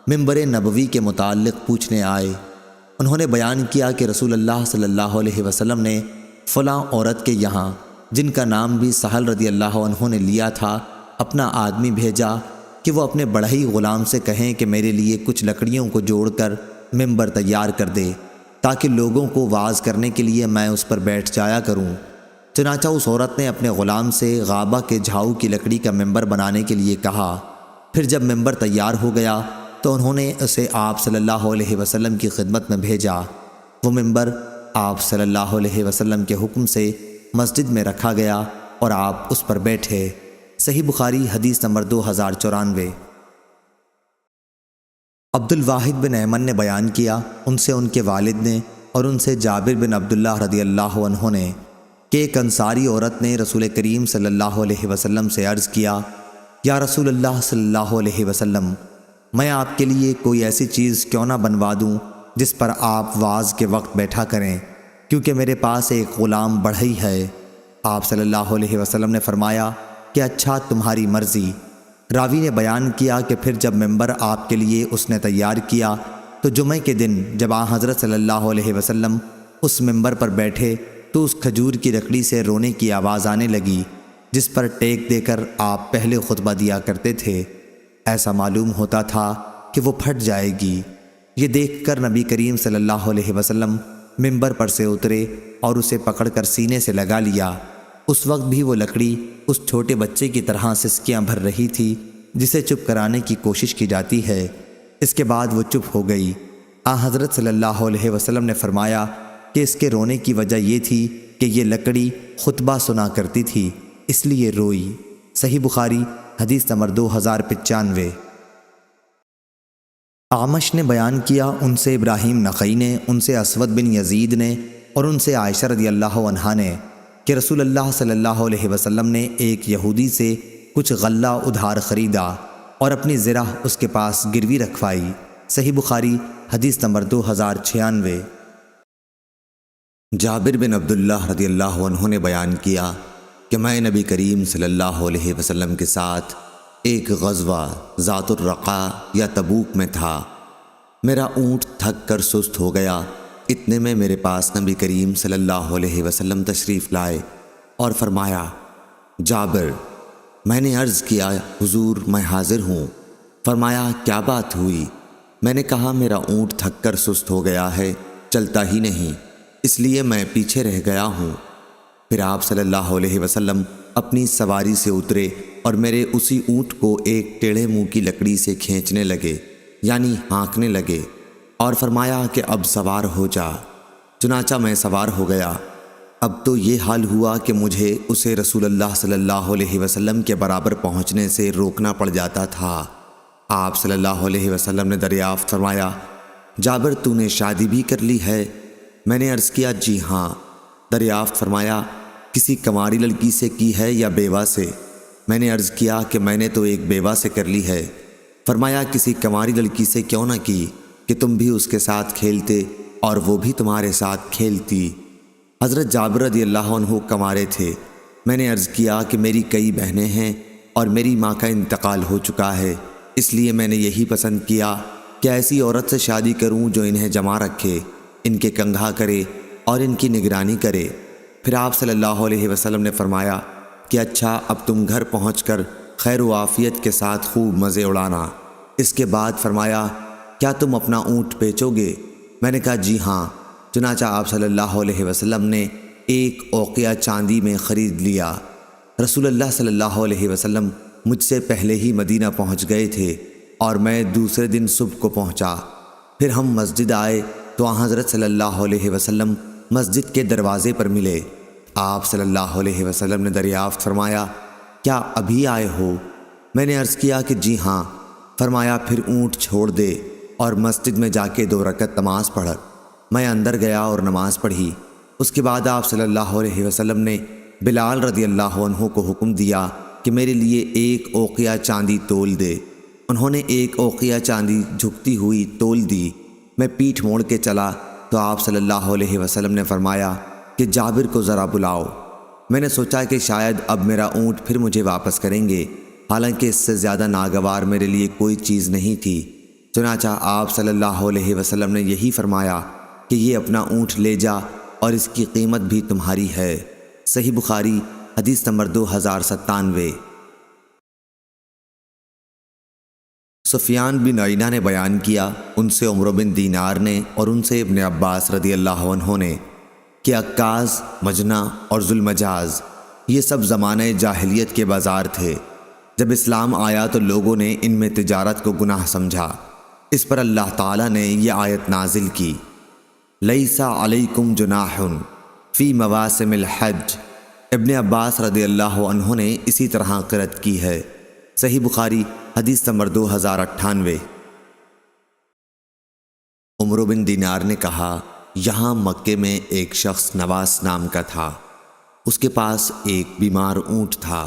S1: منبر نبوی کے متعلق پوچھنے آئے۔ انہوں نے بیان کیا کہ رسول اللہ صلی اللہ علیہ وسلم نے فلاں عورت کے یہاں، جن کا نام بھی سہل رضی اللہ عنہ نے لیا تھا، اپنا آدمی بھیجا کہ وہ اپنے بڑھئی غلام سے کہیں کہ میرے لیے کچھ لکڑیوں کو جوڑ کر منبر تیار کر دے، تاکہ لوگوں کو واعظ کرنے کے لیے میں اس پر بیٹھ جایا کروں۔ چنانچہ اس عورت نے اپنے غلام سے غابہ کے جھاؤ کی لکڑی کا منبر بنانے کے لیے کہا۔ پھر جب منبر تیار ہو گیا تو انہوں نے اسے آپ صلی اللہ علیہ وسلم کی خدمت میں بھیجا۔ وہ منبر آپ صلی اللہ علیہ وسلم کے حکم سے مسجد میں رکھا گیا اور آپ اس پر بیٹھے۔ صحیح بخاری حدیث نمبر 2094۔ عبد الواحد بن ایمن نے بیان کیا، ان سے ان کے والد نے اور ان سے جابر بن عبداللہ رضی اللہ عنہ نے، کہ ایک انصاری عورت نے رسول کریم صلی اللہ علیہ وسلم سے عرض کیا، یا رسول اللہ صلی اللہ علیہ وسلم، میں آپ کے لیے کوئی ایسی چیز کیوں نہ بنوا دوں جس پر آپ واعظ کے وقت بیٹھا کریں، کیونکہ میرے پاس ایک غلام بڑھئی ہے۔ آپ صلی اللہ علیہ وسلم نے فرمایا کہ اچھا، تمہاری مرضی۔ راوی نے بیان کیا کہ پھر جب منبر آپ کے لیے اس نے تیار کیا تو جمعہ کے دن جب حضرت صلی اللہ علیہ وسلم اس منبر پر بیٹھے تو اس کھجور کی لکڑی سے رونے کی آواز آنے لگی، جس پر ٹیک دے کر آپ پہلے خطبہ دیا کرتے تھے۔ ایسا معلوم ہوتا تھا کہ وہ پھٹ جائے گی۔ یہ دیکھ کر نبی کریم صلی اللہ علیہ وسلم منبر پر سے اترے اور اسے پکڑ کر سینے سے لگا لیا۔ اس وقت بھی وہ لکڑی اس چھوٹے بچے کی طرح سسکیاں بھر رہی تھی جسے چپ کرانے کی کوشش کی جاتی ہے۔ اس کے بعد وہ چپ ہو گئی۔ حضرت صلی اللہ علیہ وسلم نے فرمایا کہ اس کے رونے کی وجہ یہ تھی کہ یہ لکڑی خطبہ سنا کرتی تھی، اس لیے روئی۔ صحیح بخاری حدیث نمبر 2095۔ اعمش نے بیان کیا، ان سے ابراہیم نخعی نے، ان سے اسود بن یزید نے اور ان سے عائشہ رضی اللہ عنہا نے کہ رسول اللہ صلی اللہ علیہ وسلم نے ایک یہودی سے کچھ غلہ ادھار خریدا اور اپنی زرہ اس کے پاس گروی رکھوائی۔ صحیح بخاری حدیث نمبر 2096۔ جابر بن عبداللہ رضی اللہ عنہ نے بیان کیا کہ میں نبی کریم صلی اللہ علیہ وسلم کے ساتھ ایک غزوہ ذات الرقا یا تبوک میں تھا۔ میرا اونٹ تھک کر سست ہو گیا، اتنے میں میرے پاس نبی کریم صلی اللہ علیہ وسلم تشریف لائے اور فرمایا، جابر، میں نے عرض کیا، حضور میں حاضر ہوں۔ فرمایا، کیا بات ہوئی؟ میں نے کہا، میرا اونٹ تھک کر سست ہو گیا ہے، چلتا ہی نہیں، اس لیے میں پیچھے رہ گیا ہوں۔ پھر آپ صلی اللہ علیہ وسلم اپنی سواری سے اترے اور میرے اسی اونٹ کو ایک ٹیڑھے منہ کی لکڑی سے کھینچنے لگے، یعنی ہانکنے لگے، اور فرمایا کہ اب سوار ہو جا۔ چنانچہ میں سوار ہو گیا۔ اب تو یہ حال ہوا کہ مجھے اسے رسول اللہ صلی اللہ علیہ وسلم کے برابر پہنچنے سے روکنا پڑ جاتا تھا۔ آپ صلی اللہ علیہ وسلم نے دریافت فرمایا، جابر، تو نے شادی بھی کر لی ہے؟ میں نے عرض کیا، جی ہاں۔ دریافت فرمایا، کسی کنواری لڑکی سے کی ہے یا بیوہ سے؟ میں نے عرض کیا کہ میں نے تو ایک بیوہ سے کر لی ہے۔ فرمایا، کسی کنواری لڑکی سے کیوں نہ کی کہ تم بھی اس کے ساتھ کھیلتے اور وہ بھی تمہارے ساتھ کھیلتی۔ حضرت جابر رضی اللہ عنہ کنوارے تھے۔ میں نے عرض کیا کہ میری کئی بہنیں ہیں اور میری ماں کا انتقال ہو چکا ہے، اس لیے میں نے یہی پسند کیا کہ ایسی عورت سے شادی کروں جو انہیں جمع رکھے، ان کے کنگھا کرے اور ان کی نگرانی کرے۔ پھر آپ صلی اللہ علیہ وسلم نے فرمایا کہ اچھا، اب تم گھر پہنچ کر خیر و عافیت کے ساتھ خوب مزے اڑانا۔ اس کے بعد فرمایا، کیا تم اپنا اونٹ بیچو گے؟ میں نے کہا، جی ہاں۔ چنانچہ آپ صلی اللہ علیہ وسلم نے ایک اوقیہ چاندی میں خرید لیا۔ رسول اللہ صلی اللہ علیہ وسلم مجھ سے پہلے ہی مدینہ پہنچ گئے تھے۔ اور میں دوسرے دن صبح کو پہنچا۔ پھر ہم مسجد آئے تو آن حضرت صلی اللہ علیہ وسلم مسجد کے دروازے پر ملے۔ آپ صلی اللہ علیہ وسلم نے دریافت فرمایا، کیا ابھی آئے ہو؟ میں نے عرض کیا کہ جی ہاں۔ فرمایا پھر اونٹ چھوڑ دے اور مسجد میں جا کے 2 رکعت نماز پڑھ۔ میں اندر گیا اور نماز پڑھی۔ اس کے بعد آپ صلی اللہ علیہ وسلم نے بلال رضی اللہ عنہ کو حکم دیا کہ میرے لیے 1 اوقیہ چاندی تول دے۔ انہوں نے 1 اوقیہ چاندی جھکتی ہوئی تول دی۔ میں پیٹھ موڑ کے چلا تو آپ صلی اللہ علیہ وسلم نے فرمایا کہ جابر کو ذرا بلاؤ۔ میں نے سوچا کہ شاید اب میرا اونٹ پھر مجھے واپس کریں گے، حالانکہ اس سے زیادہ ناگوار میرے لیے کوئی چیز نہیں تھی۔ چنانچہ آپ صلی اللہ علیہ وسلم نے یہی فرمایا کہ یہ اپنا اونٹ لے جا اور اس کی قیمت بھی تمہاری ہے۔ صحیح بخاری حدیث نمبر 2097۔ سفیان بن عیینہ نے بیان کیا، ان سے عمرو بن دینار نے اور ان سے ابن عباس رضی اللہ عنہ نے کہ عکاظ، مجنہ اور ذوالمجاز یہ سب زمانہ جاہلیت کے بازار تھے۔ جب اسلام آیا تو لوگوں نے ان میں تجارت کو گناہ سمجھا۔ اس پر اللہ تعالیٰ نے یہ آیت نازل کی، لیس علیکم جناح فی مواسم الحج۔ ابن عباس رضی اللہ عنہ نے اسی طرح قرأت کی ہے۔ صحیح بخاری حدیث نمبر 2098۔ عمرو بن دینار نے کہا، یہاں مکے میں ایک شخص نواس نام کا تھا، اس کے پاس ایک بیمار اونٹ تھا۔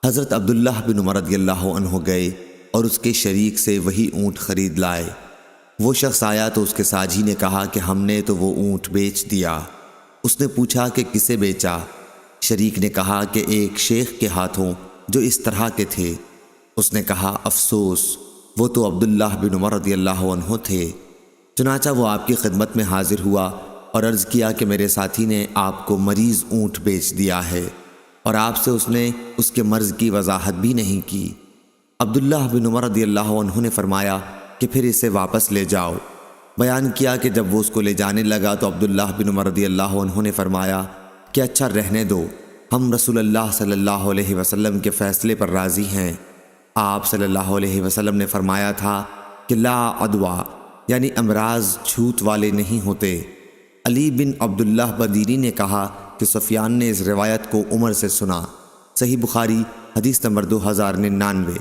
S1: حضرت عبداللہ بن عمر رضی اللہ عنہ گئے اور اس کے شریک سے وہی اونٹ خرید لائے۔ وہ شخص آیا تو اس کے ساجی نے کہا کہ ہم نے تو وہ اونٹ بیچ دیا۔ اس نے پوچھا کہ کسے بیچا؟ شریک نے کہا کہ ایک شیخ کے ہاتھوں جو اس طرح کے تھے۔ اس نے کہا، افسوس، وہ تو عبداللہ بن عمر رضی اللہ عنہ تھے۔ چنانچہ وہ آپ کی خدمت میں حاضر ہوا اور عرض کیا کہ میرے ساتھی نے آپ کو مریض اونٹ بیچ دیا ہے اور آپ سے اس نے اس کے مرض کی وضاحت بھی نہیں کی۔ عبداللہ بن عمر رضی اللہ عنہ نے فرمایا کہ پھر اسے واپس لے جاؤ۔ بیان کیا کہ جب وہ اس کو لے جانے لگا تو عبداللہ بن عمر رضی اللہ عنہ نے فرمایا کہ اچھا رہنے دو، ہم رسول اللہ صلی اللہ علیہ وسلم کے فیصلے پر راضی ہیں۔ آپ صلی اللہ علیہ وسلم نے فرمایا تھا کہ لا عدویٰ یعنی امراض چھوت والے نہیں ہوتے۔ علی بن عبداللہ بدیری نے کہا کہ سفیان نے اس روایت کو عمر سے سنا۔ صحیح بخاری حدیث نمبر 2099۔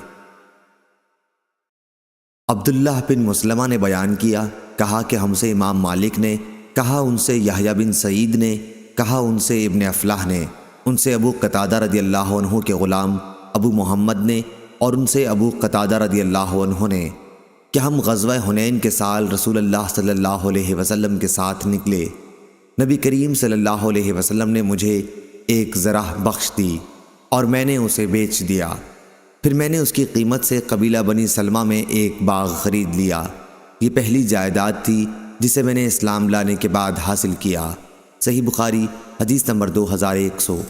S1: عبداللہ بن مسلمہ نے بیان کیا، کہا کہ ہم سے امام مالک نے، کہا ان سے یحییٰ بن سعید نے، کہا ان سے ابن افلاح نے، ان سے ابو قتادہ رضی اللہ عنہ کے غلام ابو محمد نے، اور ان سے ابو قتادہ رضی اللہ عنہ نے کہ ہم غزوہ حنین کے سال رسول اللہ صلی اللہ علیہ وسلم کے ساتھ نکلے۔ نبی کریم صلی اللہ علیہ وسلم نے مجھے ایک ذرہ بخش دی اور میں نے اسے بیچ دیا۔ پھر میں نے اس کی قیمت سے قبیلہ بنی سلمہ میں ایک باغ خرید لیا۔ یہ پہلی جائیداد تھی جسے میں نے اسلام لانے کے بعد حاصل کیا۔ صحیح بخاری حدیث نمبر 2100۔